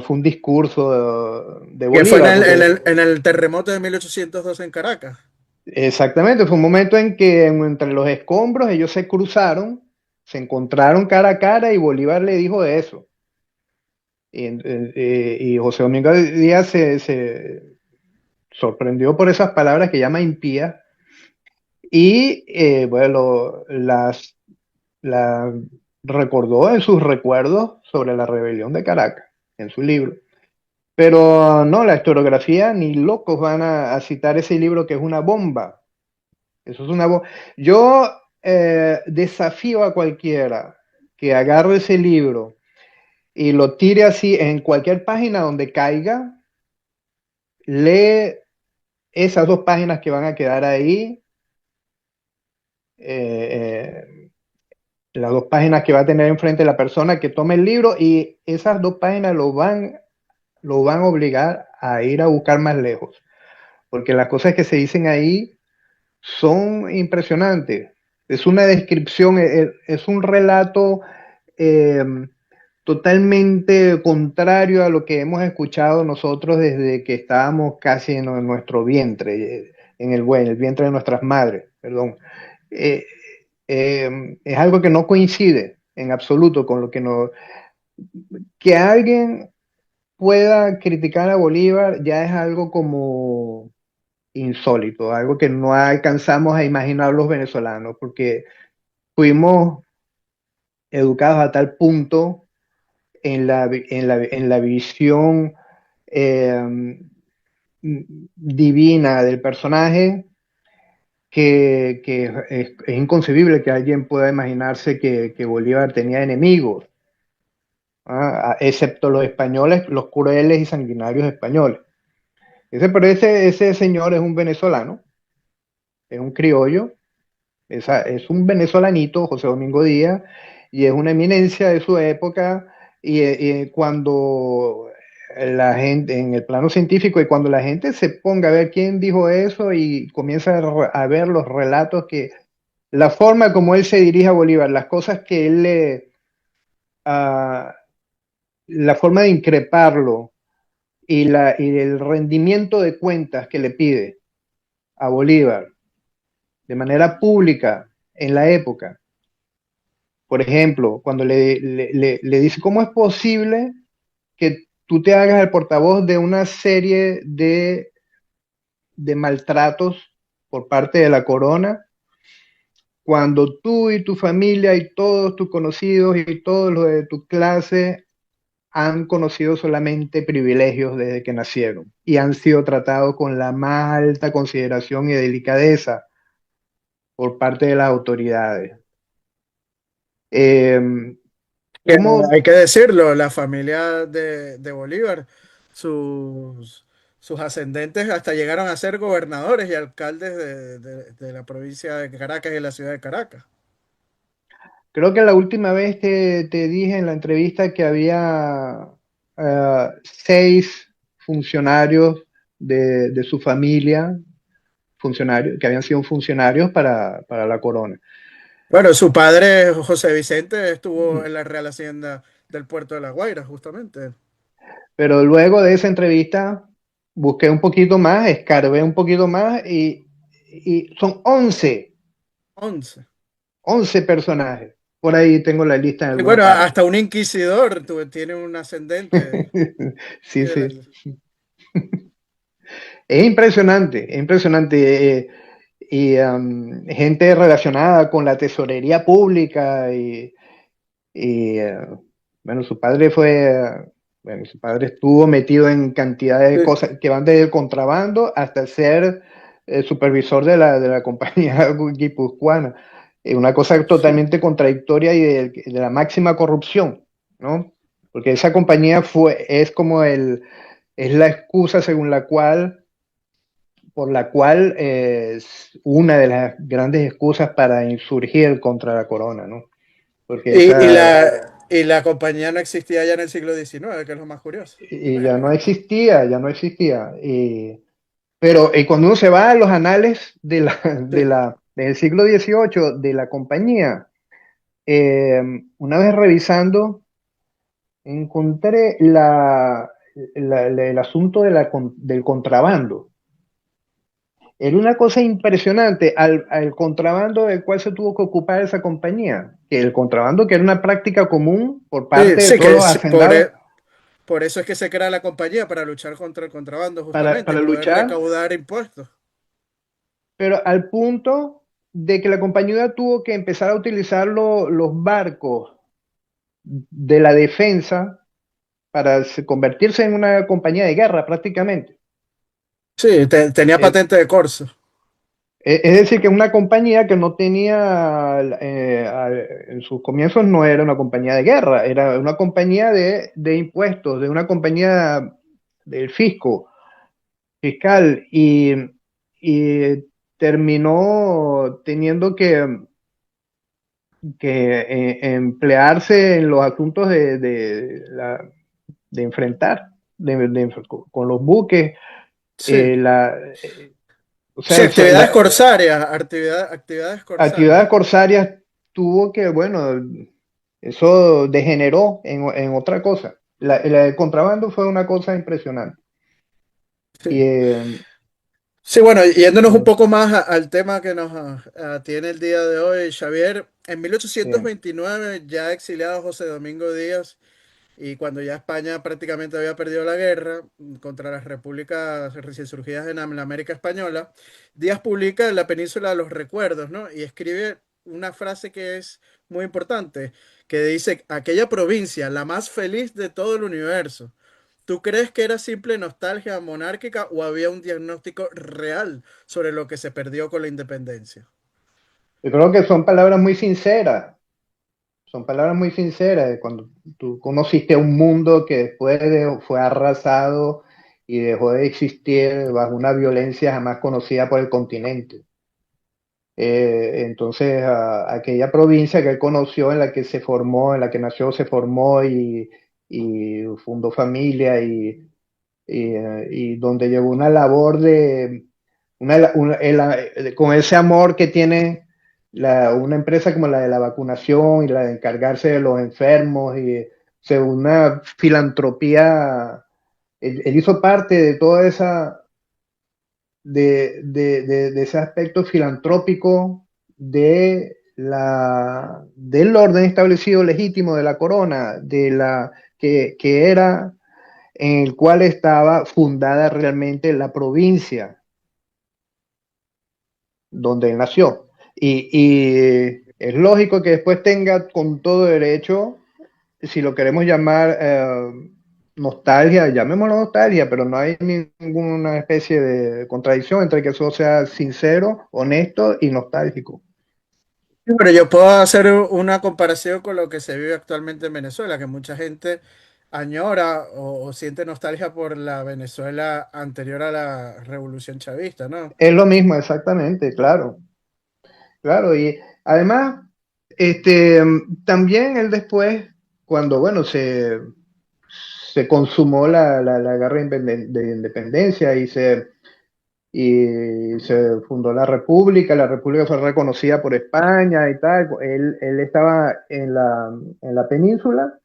un discurso de Que fue en Bolívar, porque en el terremoto de 1812 en Caracas. exactamente, fue un momento en que entre los escombros ellos se cruzaron, se encontraron cara a cara y Bolívar le dijo eso. Y José Domingo Díaz se sorprendió por esas palabras que llama impías y bueno, la recordó en sus recuerdos sobre la rebelión de Caracas, en su libro. Pero no, la historiografía ni locos van a citar ese libro que es una bomba. Eso es una bomba. Yo desafío a cualquiera que agarre ese libro y lo tire así en cualquier página donde caiga, lee esas dos páginas que van a quedar ahí, eh, las dos páginas que va a tener enfrente la persona que tome el libro y esas dos páginas lo van a obligar a ir a buscar más lejos, porque las cosas que se dicen ahí son impresionantes. Es una descripción, es un relato eh, totalmente contrario a lo que hemos escuchado nosotros desde que estábamos casi en nuestro vientre, en el vientre de nuestras madres, perdón. Eh, es algo que no coincide en absoluto con lo que nos. Que alguien pueda criticar a Bolívar ya es algo como insólito, algo que no alcanzamos a imaginar los venezolanos, porque fuimos educados a tal punto en la visión eh, divina del personaje que es inconcebible que alguien pueda imaginarse que Bolívar tenía enemigos, ¿ah? Excepto los españoles, los crueles y sanguinarios españoles. Pero ese señor es un venezolano, es un criollo, es un venezolanito, José Domingo Díaz, y es una eminencia de su época, y cuando la gente, en el plano científico, y cuando la gente se ponga a ver quién dijo eso y comienza a ver los relatos la forma como él se dirige a Bolívar, las cosas que él le, uh, la forma de increparlo y el rendimiento de cuentas que le pide a Bolívar de manera pública en la época. Por ejemplo, cuando le dice, ¿cómo es posible que tú te hagas el portavoz de una serie de maltratos por parte de la corona cuando tú y tu familia y todos tus conocidos y todos los de tu clase han conocido solamente privilegios desde que nacieron y han sido tratados con la más alta consideración y delicadeza por parte de las autoridades? Eh, Que ¿Cómo? hay que decirlo, la familia de Bolívar, sus, sus ascendentes hasta llegaron a ser gobernadores y alcaldes de la provincia de Caracas y la ciudad de Caracas. Creo que la última vez te dije en la entrevista que había 6 funcionarios de su familia, funcionarios, que habían sido funcionarios para la corona. Bueno, su padre, José Vicente, estuvo Ujú. en la Real Hacienda del Puerto de La Guaira, justamente. Pero luego de esa entrevista busqué un poquito más, escarbé un poquito más y son 11. 11 personajes. Por ahí tengo la lista en Y alguna bueno, parte. hasta un inquisidor tiene un ascendente. Sí, sí. El- Es impresionante. Gente relacionada con la tesorería pública y, bueno, bueno, su padre estuvo metido en cantidad de eh, cosas que van desde el contrabando hasta ser supervisor de la compañía guipuzcoana. Una cosa sí. totalmente contradictoria y de la máxima corrupción, ¿no? Porque esa compañía es como es la excusa según la cual por la cual es una de las grandes excusas para insurgir contra la corona, ¿no? Porque Y esa y la compañía no existía ya en el siglo XIX, que es lo más curioso. y ya no existía, ya no existía. Pero cuando uno se va a los anales Sí. del siglo XVIII de la compañía, una vez revisando, encontré el asunto del contrabando. Era una cosa impresionante al contrabando del cual se tuvo que ocupar esa compañía, que el contrabando que era una práctica común por Sí, parte de sí, todos los hacendados por eso es que se crea la compañía, para luchar contra el contrabando justamente y para poder luchar, recaudar impuestos. pero al punto de que la compañía tuvo que empezar a utilizar los barcos de la defensa para convertirse en una compañía de guerra prácticamente. Sí, tenía Eh, patente de corso. Es decir, que una compañía que no tenía, en sus comienzos no era una compañía de guerra, era una compañía de impuestos, de una compañía del fiscal, y terminó teniendo que emplearse en los asuntos de enfrentar con los buques, Sí. eh, la, o Sí, sea, actividades corsarias, actividades actividades corsarias. corsarias tuvo que, bueno, eso degeneró en otra cosa. El contrabando fue una cosa impresionante. Y, Sí. Sí, bueno, yéndonos un eh, poco más al tema que nos tiene el día de hoy, Xavier, en eh, 1829, ya exiliado José Domingo Díaz, y cuando ya España prácticamente había perdido la guerra contra las repúblicas recién surgidas en la América Española, Díaz publica en la Península de los Recuerdos, ¿no? Y escribe una frase que es muy importante, que dice, aquella provincia, la más feliz de todo el universo. ¿Tú crees que era simple nostalgia monárquica o había un diagnóstico real sobre lo que se perdió con la independencia? yo creo que son palabras muy sinceras de cuando tú conociste un mundo que fue arrasado y dejó de existir bajo una violencia jamás conocida por el continente. Entonces, aquella provincia que él conoció, en la que se formó, en la que nació, se formó y fundó familia y donde llevó una labor con ese amor que tiene una empresa como la de la vacunación y la de encargarse de los enfermos y una filantropía. Él hizo parte de toda esa, de ese aspecto filantrópico del orden establecido legítimo de la corona, que era en el cual estaba fundada realmente la provincia donde él nació. Y es lógico que después tenga con todo derecho, si lo queremos llamar nostalgia, llamémoslo nostalgia, pero no hay ninguna especie de contradicción entre que eso sea sincero, honesto y nostálgico. Sí, pero yo puedo hacer una comparación con lo que se vive actualmente en Venezuela, que mucha gente añora o siente nostalgia por la Venezuela anterior a la Revolución Chavista, ¿no? Es lo mismo, exactamente, claro, claro. Y además, también él después, cuando, bueno, se consumó la guerra de independencia y se fundó la República fue reconocida por España y tal, él estaba en la península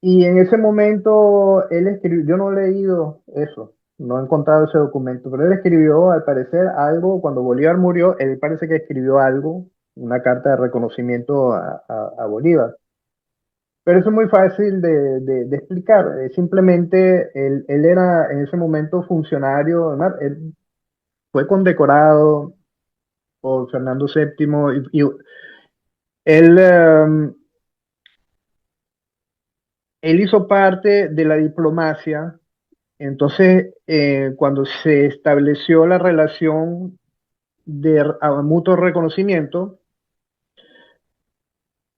y en ese momento él escribió, yo no he leído eso, no he encontrado ese documento, pero él escribió al parecer algo, cuando Bolívar murió, él parece que escribió algo, una carta de reconocimiento a Bolívar. Pero eso es muy fácil de explicar. Simplemente él era en ese momento funcionario, además, él fue condecorado por Fernando VII y él, él hizo parte de la diplomacia. Entonces, cuando se estableció la relación de mutuo reconocimiento,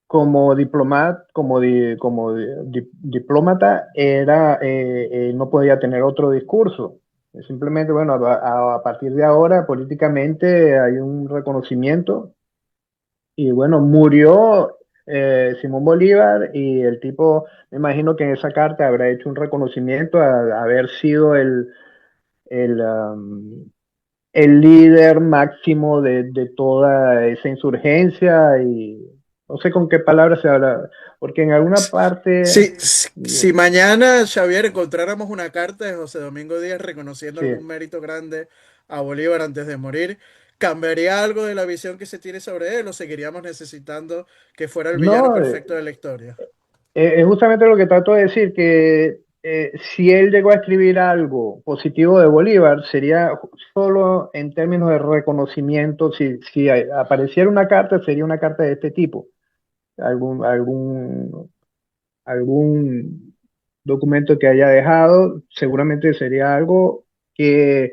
como diplomata, no podía tener otro discurso. Simplemente, bueno, a partir de ahora, políticamente hay un reconocimiento y bueno, murió Simón Bolívar y el tipo, me imagino que en esa carta habrá hecho un reconocimiento a haber sido el, um, el líder máximo de toda esa insurgencia y no sé con qué palabras se habla, porque en alguna parte, Si mañana, Xavier, encontráramos una carta de José Domingo Díaz reconociendo sí, algún mérito grande a Bolívar antes de morir, ¿cambiaría algo de la visión que se tiene sobre él o seguiríamos necesitando que fuera el villano no, perfecto de la historia? es justamente lo que trato de decir, que si él llegó a escribir algo positivo de Bolívar, sería solo en términos de reconocimiento, si apareciera una carta, sería una carta de este tipo, algún, algún, algún documento que haya dejado, seguramente sería algo que,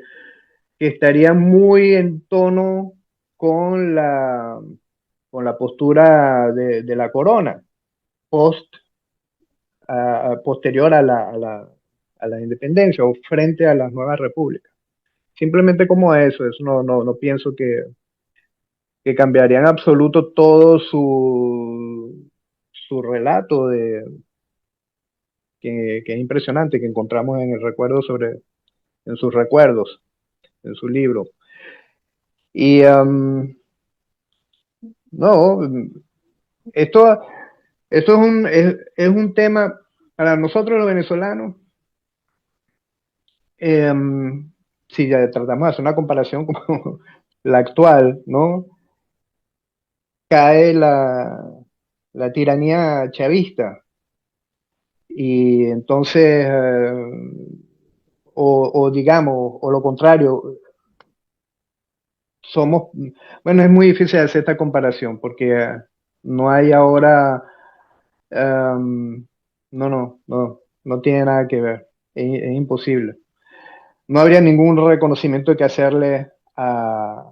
que estaría muy en tono con con la postura de la corona, post posterior a la independencia o frente a las nuevas repúblicas. Simplemente como eso no pienso que cambiaría en absoluto todo su relato que es impresionante, que encontramos en el recuerdo en sus recuerdos, en su libro. Y no, esto, esto es un tema para nosotros los venezolanos. Eh, si ya tratamos de hacer una comparación como la actual, ¿no? Cae la tiranía chavista y entonces, o digamos, o lo contrario, somos, bueno, es muy difícil hacer esta comparación porque no hay ahora, no tiene nada que ver, es imposible. No habría ningún reconocimiento que hacerle a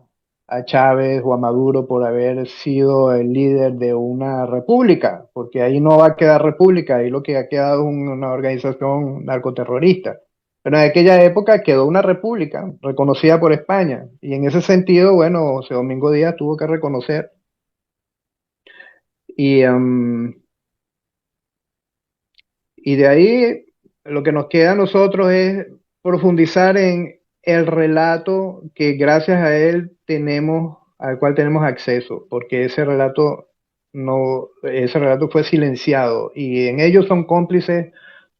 Chávez o a Maduro por haber sido el líder de una república, porque ahí no va a quedar república, ahí lo que ha quedado es una organización narcoterrorista. Pero en aquella época quedó una república reconocida por España, y en ese sentido, bueno, José Domingo Díaz tuvo que reconocer. Y, y de ahí lo que nos queda a nosotros es profundizar en el relato que gracias a él tenemos al cual tenemos acceso, porque ese relato no, ese relato fue silenciado y en ello son cómplices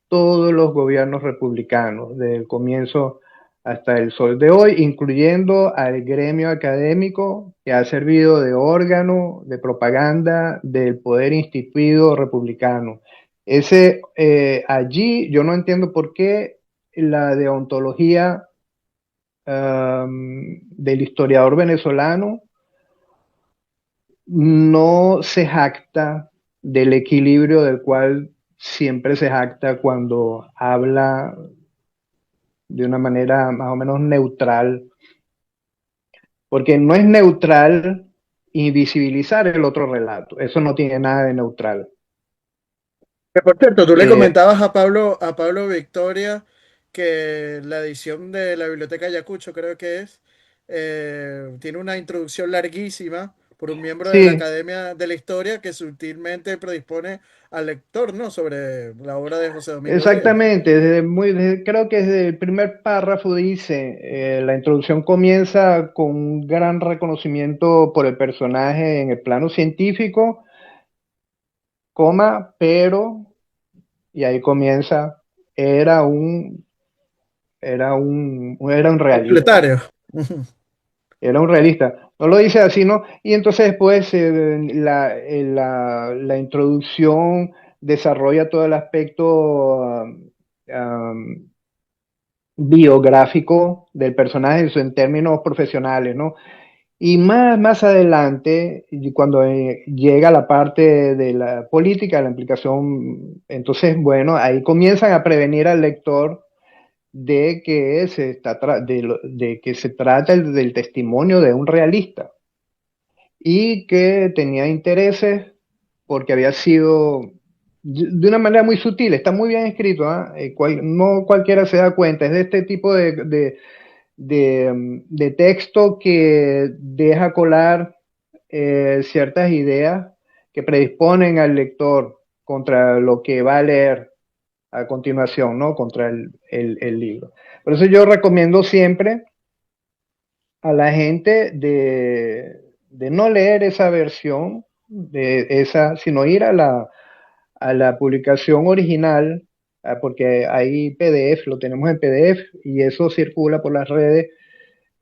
todos los gobiernos republicanos, desde el comienzo hasta el sol de hoy, incluyendo al gremio académico que ha servido de órgano de propaganda del poder instituido republicano. Allí yo no entiendo por qué la deontología del historiador venezolano no se jacta del equilibrio del cual siempre se jacta cuando habla de una manera más o menos neutral, porque no es neutral invisibilizar el otro relato, eso no tiene nada de neutral. Que por cierto, tú le Eh, comentabas a Pablo Victoria que la edición de la Biblioteca Ayacucho, creo que es, tiene una introducción larguísima por un miembro de la sí, Academia de la Historia que sutilmente predispone al lector, ¿no? Sobre la obra de José Domingo Díaz. exactamente, creo que desde el primer párrafo dice, la introducción comienza con un gran reconocimiento por el personaje en el plano científico, coma, pero, y ahí comienza, era un, era un Un realista. proletario. Era un realista. No lo dice así, ¿no? Y entonces después la introducción desarrolla todo el aspecto um, biográfico del personaje en términos profesionales, ¿no? Y más adelante, y cuando llega la parte de la política, la implicación, entonces, bueno, ahí comienzan a prevenir al lector de que se trata del testimonio de un realista y que tenía intereses porque había sido de una manera muy sutil, está muy bien escrito, ¿ah? No cualquiera se da cuenta, es de este tipo de texto que deja colar ciertas ideas que predisponen al lector contra lo que va a leer a continuación, ¿no? Contra el libro. Por eso yo recomiendo siempre a la gente de no leer esa versión, sino ir a la publicación original, porque hay PDF, lo tenemos en PDF y eso circula por las redes.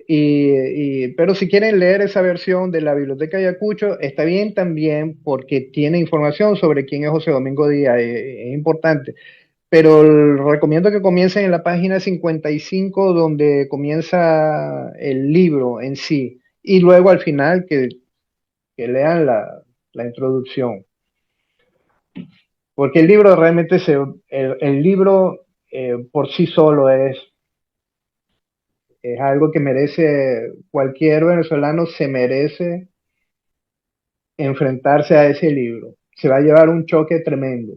Pero si quieren leer esa versión de la Biblioteca de Ayacucho, está bien también porque tiene información sobre quién es José Domingo Díaz, es importante. Pero recomiendo que comiencen en la página 55 donde comienza el libro en sí y luego al final que lean la introducción. Porque el libro realmente el libro por sí solo es algo que merece, cualquier venezolano se merece enfrentarse a ese libro. Se va a llevar un choque tremendo.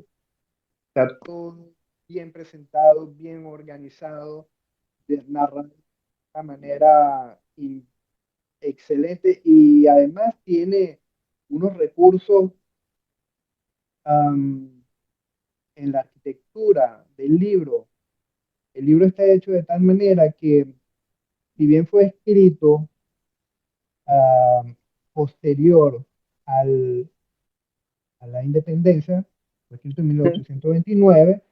Está todo bien presentado, bien organizado, narrado de una manera excelente y además tiene unos recursos um, en la arquitectura del libro. El libro está hecho de tal manera que, si bien fue escrito posterior al, a la independencia, fue escrito en 1829,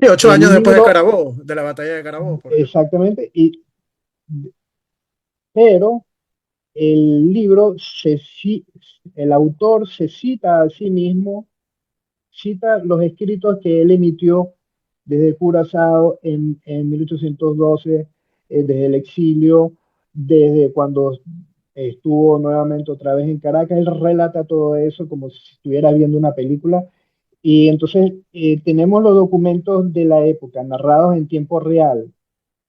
Y 8 años el después de libro, Carabobo, de la batalla de Carabobo, por ejemplo. exactamente, pero el libro, el autor se cita a sí mismo, cita los escritos que él emitió desde Curazao en 1812, desde el exilio, desde cuando estuvo nuevamente otra vez en Caracas. Él relata todo eso como si estuviera viendo una película. Y entonces tenemos los documentos de la época narrados en tiempo real,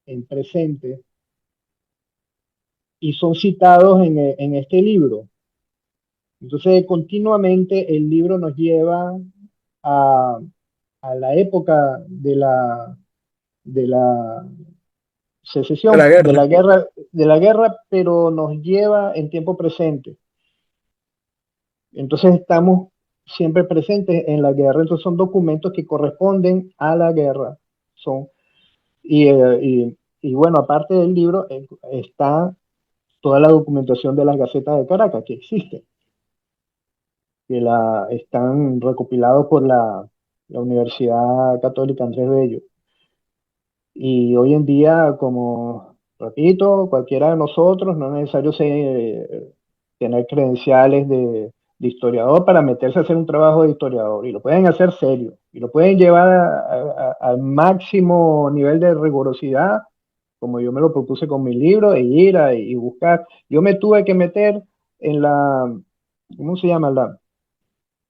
en presente, y son citados en este libro. Entonces, continuamente el libro nos lleva a, a la época de la De la secesión, guerra. de la guerra, pero nos lleva en tiempo presente. Entonces estamos siempre presentes en la guerra. Entonces son documentos que corresponden a la guerra. Son, y bueno, aparte del libro, está toda la documentación de las Gacetas de Caracas que existe, que la están recopilados por la Universidad Católica Andrés Bello. Y hoy en día, como repito, cualquiera de nosotros, no es necesario tener credenciales de historiador para meterse a hacer un trabajo de historiador. Y lo pueden hacer serio. Y lo pueden llevar al máximo nivel de rigurosidad, como yo me lo propuse con mi libro, e ir y buscar. Yo me tuve que meter en ¿cómo se llama?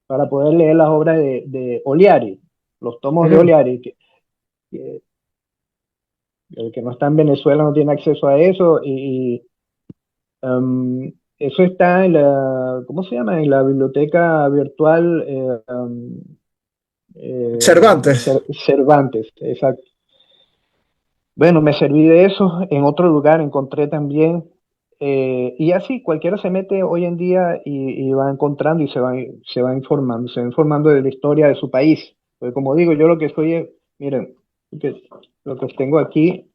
Para poder leer las obras de Oliari, los tomos de Ujú. Oliari, que el que no está en Venezuela no tiene acceso a eso eso está en ¿cómo se llama? En la biblioteca virtual Cervantes. Cervantes, exacto. Bueno, me serví de eso. En otro lugar encontré también, y así cualquiera se mete hoy en día y va encontrando y se va informando de la historia de su país. Porque como digo, yo lo que soy es, miren, que- lo que tengo aquí,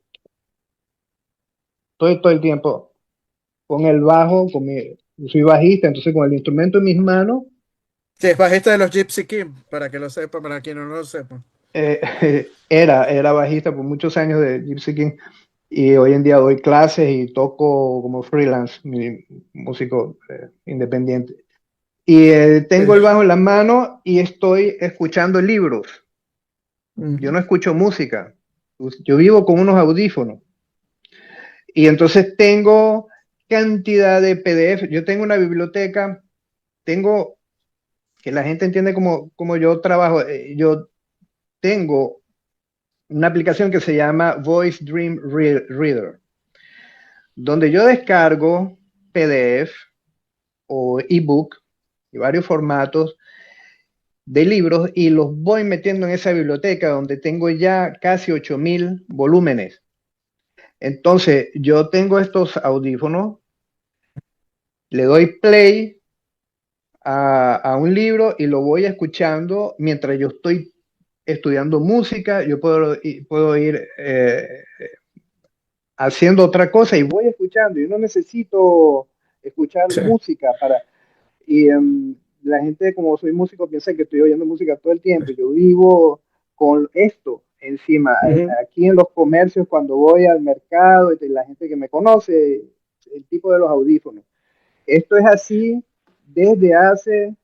estoy todo el tiempo con el bajo, yo soy bajista, entonces con el instrumento en mis manos, Sí, es bajista de los Gypsy King, para que lo sepa, para quien no lo sepa. era bajista por muchos años de Gypsy King y hoy en día doy clases y toco como freelance, mi músico independiente. Y tengo Sí. el bajo en la mano y estoy escuchando libros. Yo Ujú. no escucho música, yo vivo con unos audífonos y entonces tengo cantidad de PDF. Yo tengo una biblioteca, tengo que la gente entiende cómo yo trabajo. Yo tengo una aplicación que se llama Voice Dream Reader, donde yo descargo PDF o ebook y varios formatos de libros y los voy metiendo en esa biblioteca donde tengo ya casi 8.000 volúmenes. Entonces, yo tengo estos audífonos, le doy play a un libro y lo voy escuchando mientras yo estoy estudiando música, yo puedo ir haciendo otra cosa y voy escuchando. Yo no necesito escuchar Sí. música y la gente, como soy músico, piensa que estoy oyendo música todo el tiempo. Yo vivo con esto encima. Ujú. Aquí en los comercios, cuando voy al mercado, y la gente que me conoce, el tipo de los audífonos. Esto es así desde hace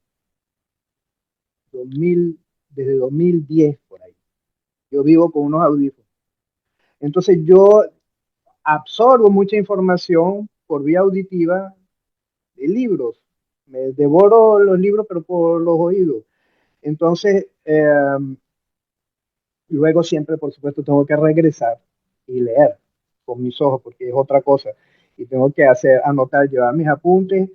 2000, desde 2010 por ahí. Yo vivo con unos audífonos. Entonces yo absorbo mucha información por vía auditiva de libros. Me devoro los libros, pero por los oídos. Entonces, luego siempre, por supuesto, tengo que regresar y leer con mis ojos, porque es otra cosa. Y tengo que anotar, llevar mis apuntes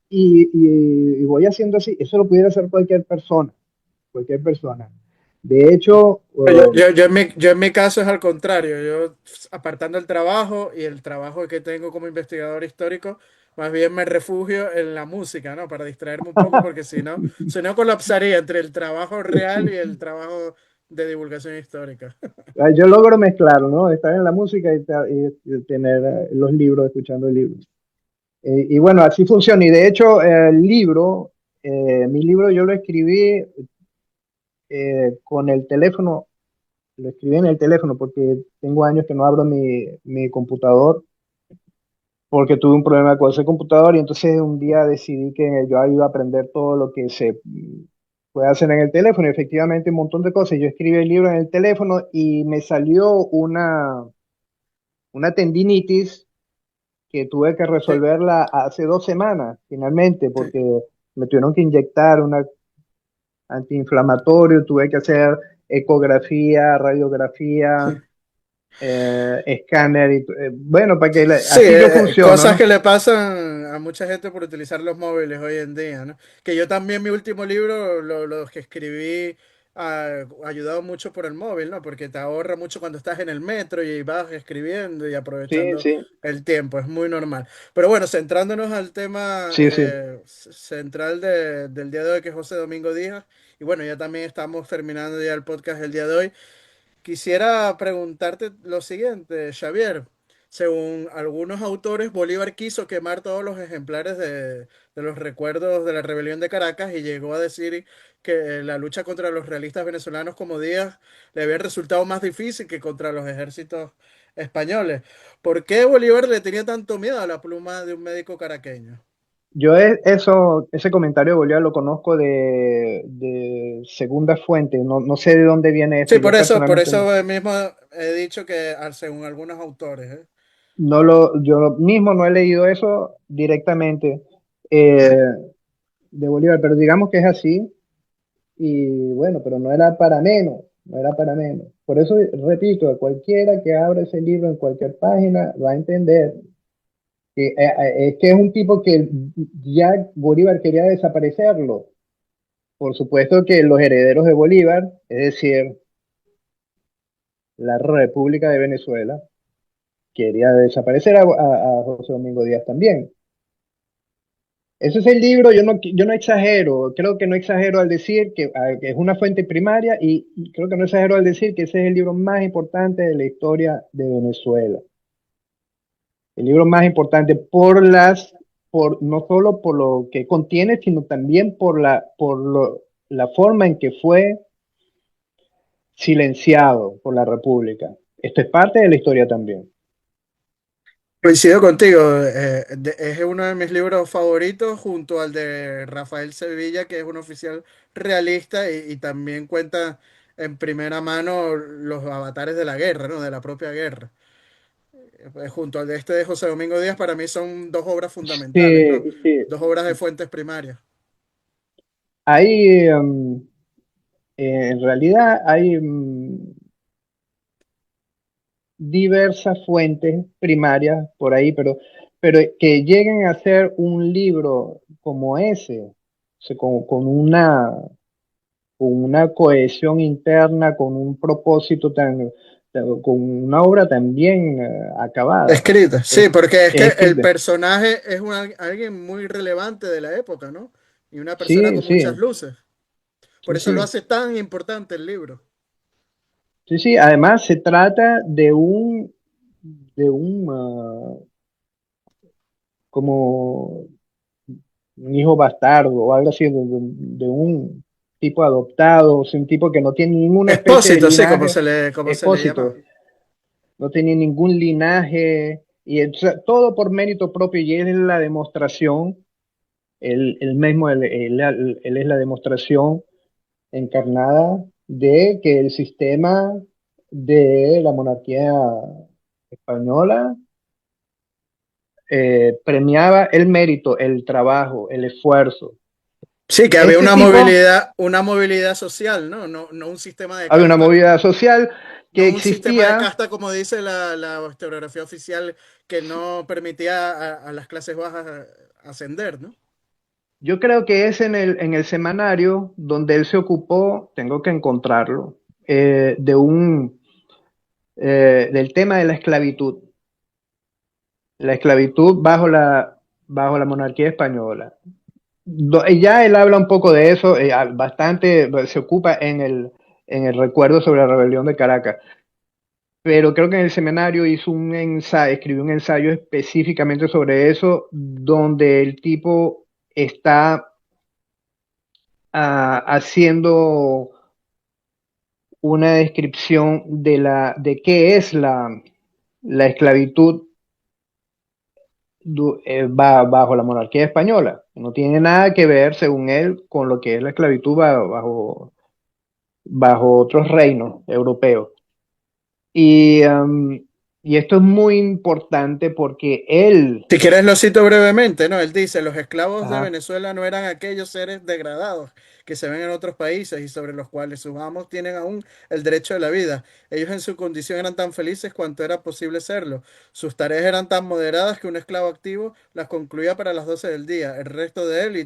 y voy haciendo así. Eso lo pudiera hacer cualquier persona, cualquier persona. De hecho, Yo en mi caso es al contrario, yo apartando el trabajo y el trabajo que tengo como investigador histórico, más bien me refugio en la música, ¿no? Para distraerme un poco, porque si no colapsaría entre el trabajo real y el trabajo de divulgación histórica. yo logro mezclar, ¿no? Estar en la música y tener los libros, escuchando el libro. Y bueno, así funciona. Y de hecho, mi libro yo lo escribí con el teléfono, lo escribí en el teléfono porque tengo años que no abro mi computador porque tuve un problema con ese computador y entonces un día decidí que yo iba a aprender todo lo que se puede hacer en el teléfono y efectivamente un montón de cosas. Yo escribí el libro en el teléfono y me salió una tendinitis que tuve que Sí, resolverla hace 2 semanas, finalmente, sí. porque me tuvieron que inyectar un antiinflamatorio, tuve que hacer ecografía, radiografía, escáner, bueno, para que Sí, así yo funciono, cosas ¿no? que le pasan a mucha gente por utilizar los móviles hoy en día, ¿no? Que yo también mi último libro, lo que escribí, ha ayudado mucho por el móvil, ¿no? Porque te ahorra mucho cuando estás en el metro y vas escribiendo y Sí, aprovechando sí, el tiempo, es muy normal. Pero bueno, centrándonos al tema sí, sí. central del día de hoy, que es José Domingo Díaz, y bueno, ya también estamos terminando ya el podcast del día de hoy. Quisiera preguntarte lo siguiente, Xavier. según algunos autores, Bolívar quiso quemar todos los ejemplares de los recuerdos de la rebelión de Caracas y llegó a decir que la lucha contra los realistas venezolanos como Díaz le había resultado más difícil que contra los ejércitos españoles. ¿Por qué Bolívar le tenía tanto miedo a la pluma de un médico caraqueño? Ese comentario de Bolívar lo conozco de segunda fuente, no sé de dónde viene esto, Sí, yo por personalmente eso mismo he dicho que según algunos autores, ¿eh? yo mismo no he leído eso directamente eh, de Bolívar, pero digamos que es así, y bueno, pero no era para menos, no era para menos. Por eso repito, cualquiera que abra ese libro en cualquier página va a entender es que es un tipo que ya Bolívar quería desaparecerlo. Por supuesto que los herederos de Bolívar, es decir, la República de Venezuela, quería desaparecer a José Domingo Díaz también. Ese es el libro, yo no exagero, creo que no exagero al decir que es una fuente primaria y creo que no exagero al decir que ese es el libro más importante de la historia de Venezuela. El libro más importante no solo por lo que contiene, sino también la forma en que fue silenciado por la República. Esto es parte de la historia también. Coincido contigo, es uno de mis libros favoritos junto al de Rafael Sevilla, que es un oficial realista y también cuenta en primera mano los avatares de la guerra, ¿no? De la propia guerra. Junto al de este de José Domingo Díaz, para mí son dos obras fundamentales, ¿no? Sí, Dos obras de fuentes primarias. hay, en realidad hay diversas fuentes primarias por ahí, pero que lleguen a ser un libro como ese, o sea, con una cohesión interna, con un propósito con una obra tan bien acabada. Escrita, sí, porque es que Es el escrita. personaje es alguien muy relevante de la época, ¿no? Y una persona Sí, con muchas sí, luces. Por sí, eso lo sí. hace tan importante el libro. Sí, sí, además se trata de un como un hijo bastardo o algo así, de un tipo adoptado, o sea, un tipo que no tiene ninguna especie de Expósito, sí, linaje, como se le llama. expósito, no tenía ningún linaje, o sea, todo por mérito propio, y él es la demostración, él mismo, él es la demostración encarnada de que el sistema de la monarquía española premiaba el mérito, el trabajo, el esfuerzo. Sí, que había Este tipo, una movilidad social, ¿no? No un sistema de había una casta, movida social no que un sistema de existía. casta como dice la historiografía oficial que no permitía a las clases bajas ascender, ¿no? Yo creo que es en el semanario donde él se ocupó, tengo que encontrarlo, del tema de la esclavitud bajo la monarquía española. Y ya él habla un poco de eso, bastante, se ocupa en el recuerdo sobre la rebelión de Caracas. Pero creo que en el seminario hizo un ensayo, escribió un ensayo específicamente sobre eso, donde el tipo está haciendo una descripción de qué es la esclavitud bajo la monarquía española. No tiene nada que ver, según él, con lo que es la esclavitud bajo otros reinos europeos. Y, y esto es muy importante porque él, Si quieres lo cito brevemente, ¿no? Él dice, los esclavos de ajá, Venezuela no eran aquellos seres degradados que se ven en otros países y sobre los cuales sus amos tienen aún el derecho de la vida. Ellos en su condición eran tan felices cuanto era posible serlo. Sus tareas eran tan moderadas que un esclavo activo las concluía para las 12 del día. El resto de él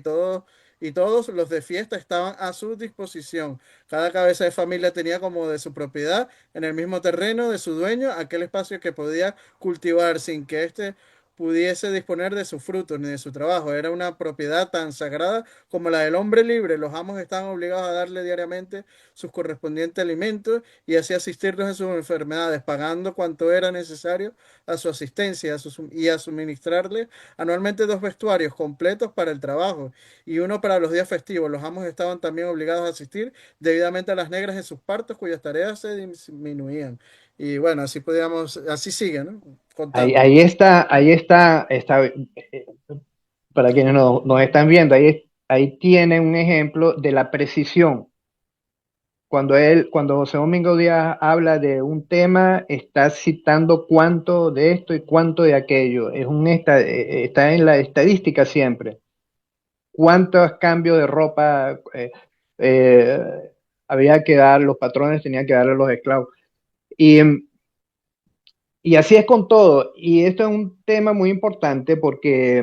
y todos los de fiesta estaban a su disposición. Cada cabeza de familia tenía como de su propiedad en el mismo terreno de su dueño aquel espacio que podía cultivar sin que éste pudiese disponer de su fruto ni de su trabajo. Era una propiedad tan sagrada como la del hombre libre. Los amos estaban obligados a darle diariamente sus correspondientes alimentos y así asistirlos en sus enfermedades, pagando cuanto era necesario a su asistencia y a suministrarle anualmente dos vestuarios completos para el trabajo y uno para los días festivos. Los amos estaban también obligados a asistir debidamente a las negras en sus partos, cuyas tareas se disminuían. Y bueno, así podíamos, así sigue, ¿no? Contando. Para quienes nos están viendo, ahí tiene un ejemplo de la precisión. Cuando José Domingo Díaz habla de un tema, está citando cuánto de esto y cuánto de aquello. Está en la estadística siempre. ¿Cuántos cambios de ropa eh, había que dar, los patrones tenían que darle a los esclavos? Y, y así es con todo. Y esto es un tema muy importante porque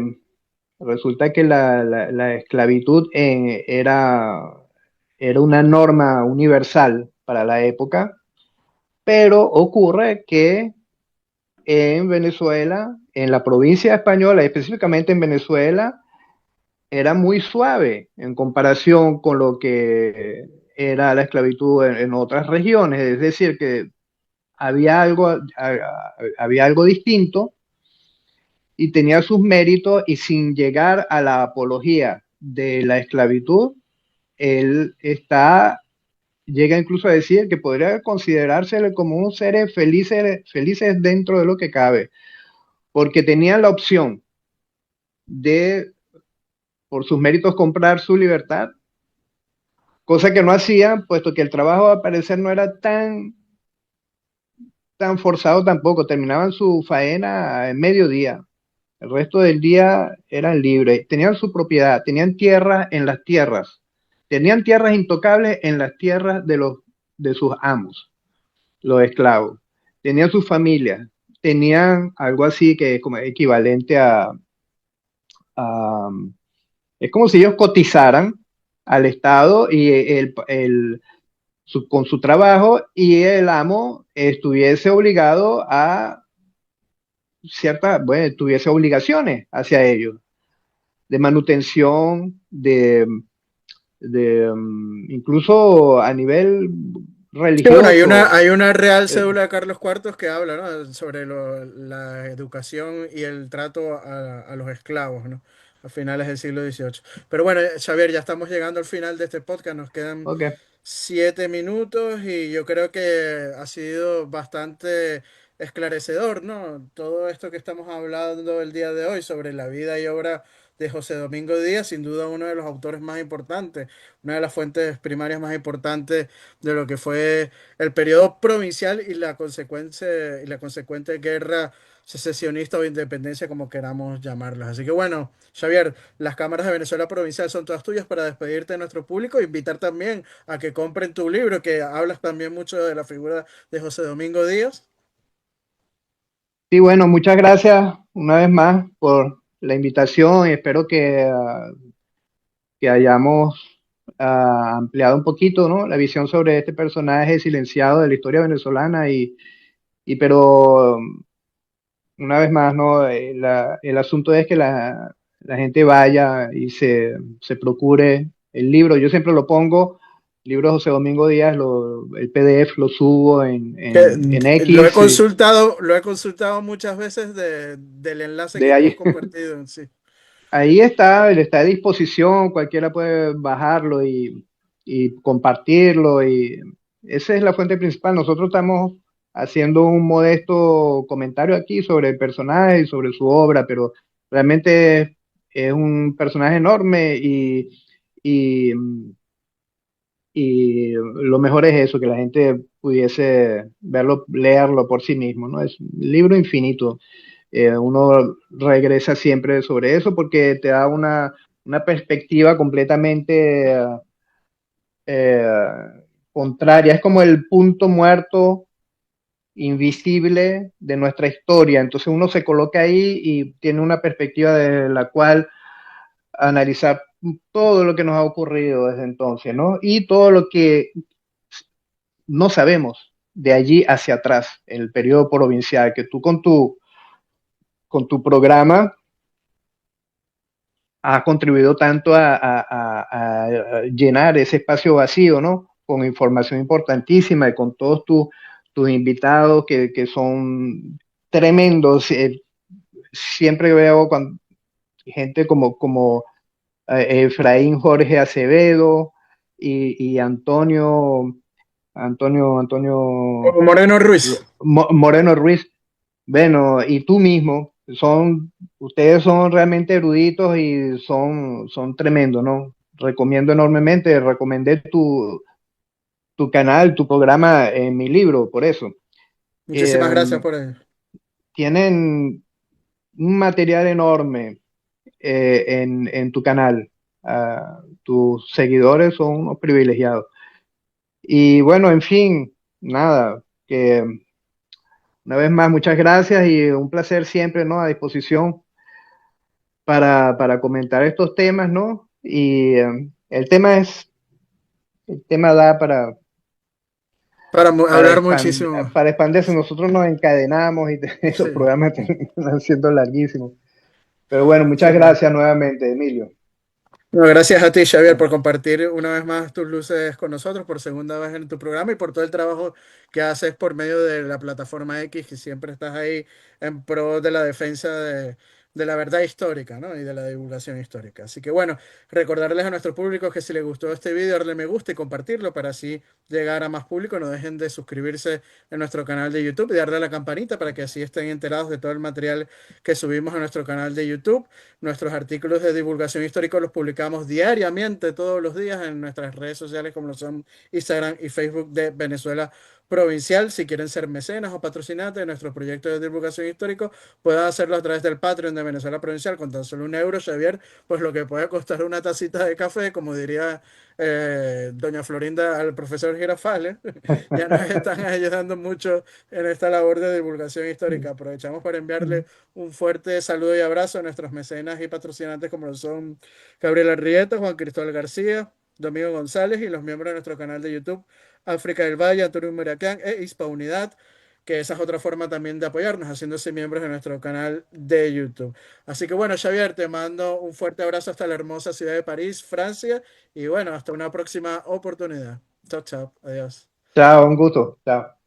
resulta que la esclavitud era una norma universal para la época, pero ocurre que en Venezuela, en la provincia española, específicamente en Venezuela, era muy suave en comparación con lo que era la esclavitud en otras regiones. Es decir, que había algo distinto y tenía sus méritos y sin llegar a la apología de la esclavitud, él llega incluso a decir que podría considerársele como un seres felices dentro de lo que cabe, porque tenían la opción de, por sus méritos, comprar su libertad, cosa que no hacían, puesto que el trabajo al parecer no era tan forzado tampoco, terminaban su faena en mediodía. El resto del día eran libres, tenían su propiedad, tenían tierras en las tierras, tenían tierras intocables en las tierras de sus amos, los esclavos, tenían sus familias, tenían algo así que es como equivalente a es como si ellos cotizaran al Estado y con su trabajo y el amo estuviese obligado a bueno, tuviese obligaciones hacia ellos de manutención, incluso a nivel Sí, bueno, religioso. hay una real Eh, cédula de Carlos IV que habla, ¿no? Sobre la educación y el trato a los esclavos, ¿no? A finales del siglo XVIII. Pero bueno, Xavier, ya estamos llegando al final de este podcast. Nos quedan ok. 7 minutos y yo creo que ha sido bastante esclarecedor, ¿no? Todo esto que estamos hablando el día de hoy sobre la vida y obra de José Domingo Díaz, sin duda uno de los autores más importantes, una de las fuentes primarias más importantes de lo que fue el periodo provincial y la consecuente guerra secesionista o independencia, como queramos llamarlas. Así que bueno, Xavier, las cámaras de Venezuela Provincial son todas tuyas para despedirte de nuestro público e invitar también a que compren tu libro, que hablas también mucho de la figura de José Domingo Díaz. Sí, bueno, muchas gracias una vez más por la invitación y espero que hayamos ampliado un poquito, ¿no? La visión sobre este personaje silenciado de la historia venezolana pero una vez más, ¿no? El asunto es que la gente vaya y se procure el libro. Yo siempre lo pongo, libro de José Domingo Díaz, el PDF lo subo en X, Lo he consultado muchas veces del enlace de que tú has ahí. compartido en sí. Ahí está, él está a disposición, cualquiera puede bajarlo y compartirlo y esa es la fuente principal. Nosotros estamos haciendo un modesto comentario aquí sobre el personaje y sobre su obra, pero realmente es un personaje enorme y, y lo mejor es eso, que la gente pudiese verlo, leerlo por sí mismo, ¿no? Es un libro infinito. Uno regresa siempre sobre eso porque te da una perspectiva completamente contraria. Es como el punto muerto invisible de nuestra historia. Entonces uno se coloca ahí y tiene una perspectiva de la cual analizar todo lo que nos ha ocurrido desde entonces, ¿no? Y todo lo que no sabemos de allí hacia atrás, el periodo provincial, que tú con tu programa has contribuido tanto a llenar ese espacio vacío, ¿no? Con información importantísima y con todos tus invitados que son tremendos. Siempre veo gente como Efraín Jorge Acevedo y Antonio Moreno Ruiz. Moreno Ruiz. Bueno, y tú mismo, ustedes son realmente eruditos y son tremendos, ¿no? Recomiendo enormemente, recomendé tu canal, tu programa en mi libro, por eso. Muchísimas Eh, gracias por ello. Tienen un material enorme en tu canal. Tus seguidores son unos privilegiados. Y bueno, en fin, nada, que una vez más, muchas gracias y un placer siempre, ¿no? A disposición para comentar estos temas, ¿no? Y el tema da Para hablar muchísimo. para expandirse. Nosotros nos encadenamos y Sí, los programas terminan siendo larguísimos. Pero bueno, sí. muchas gracias nuevamente, Emilio. No, gracias a ti, Xavier, por compartir una vez más tus luces con nosotros, por segunda vez en tu programa y por todo el trabajo que haces por medio de la plataforma X, que siempre estás ahí en pro de la defensa de la verdad histórica, ¿no? Y de la divulgación histórica. Así que bueno, recordarles a nuestro público que si les gustó este video, darle me gusta y compartirlo para así llegar a más público. No dejen de suscribirse en nuestro canal de YouTube y darle a la campanita para que así estén enterados de todo el material que subimos a nuestro canal de YouTube. Nuestros artículos de divulgación histórica los publicamos diariamente, todos los días, en nuestras redes sociales como lo son Instagram y Facebook de Venezuela Provincial. Si quieren ser mecenas o patrocinantes de nuestro proyecto de divulgación histórico, pueden hacerlo a través del Patreon de Venezuela Provincial con tan solo 1 euro, Xavier, pues lo que puede costar una tacita de café, como diría doña Florinda al profesor Girafales. Ya nos están ayudando mucho en esta labor de divulgación histórica. Aprovechamos para enviarle un fuerte saludo y abrazo a nuestros mecenas y patrocinantes como lo son Gabriela Rieta, Juan Cristóbal García, Domingo González y los miembros de nuestro canal de YouTube, África del Valle, Antonio Muracán e Hispa Unidad, que esa es otra forma también de apoyarnos, haciéndose miembros de nuestro canal de YouTube. Así que bueno, Xavier, te mando un fuerte abrazo hasta la hermosa ciudad de París, Francia, y bueno, hasta una próxima oportunidad. Chao, chao, adiós. Chao, un gusto. Chao.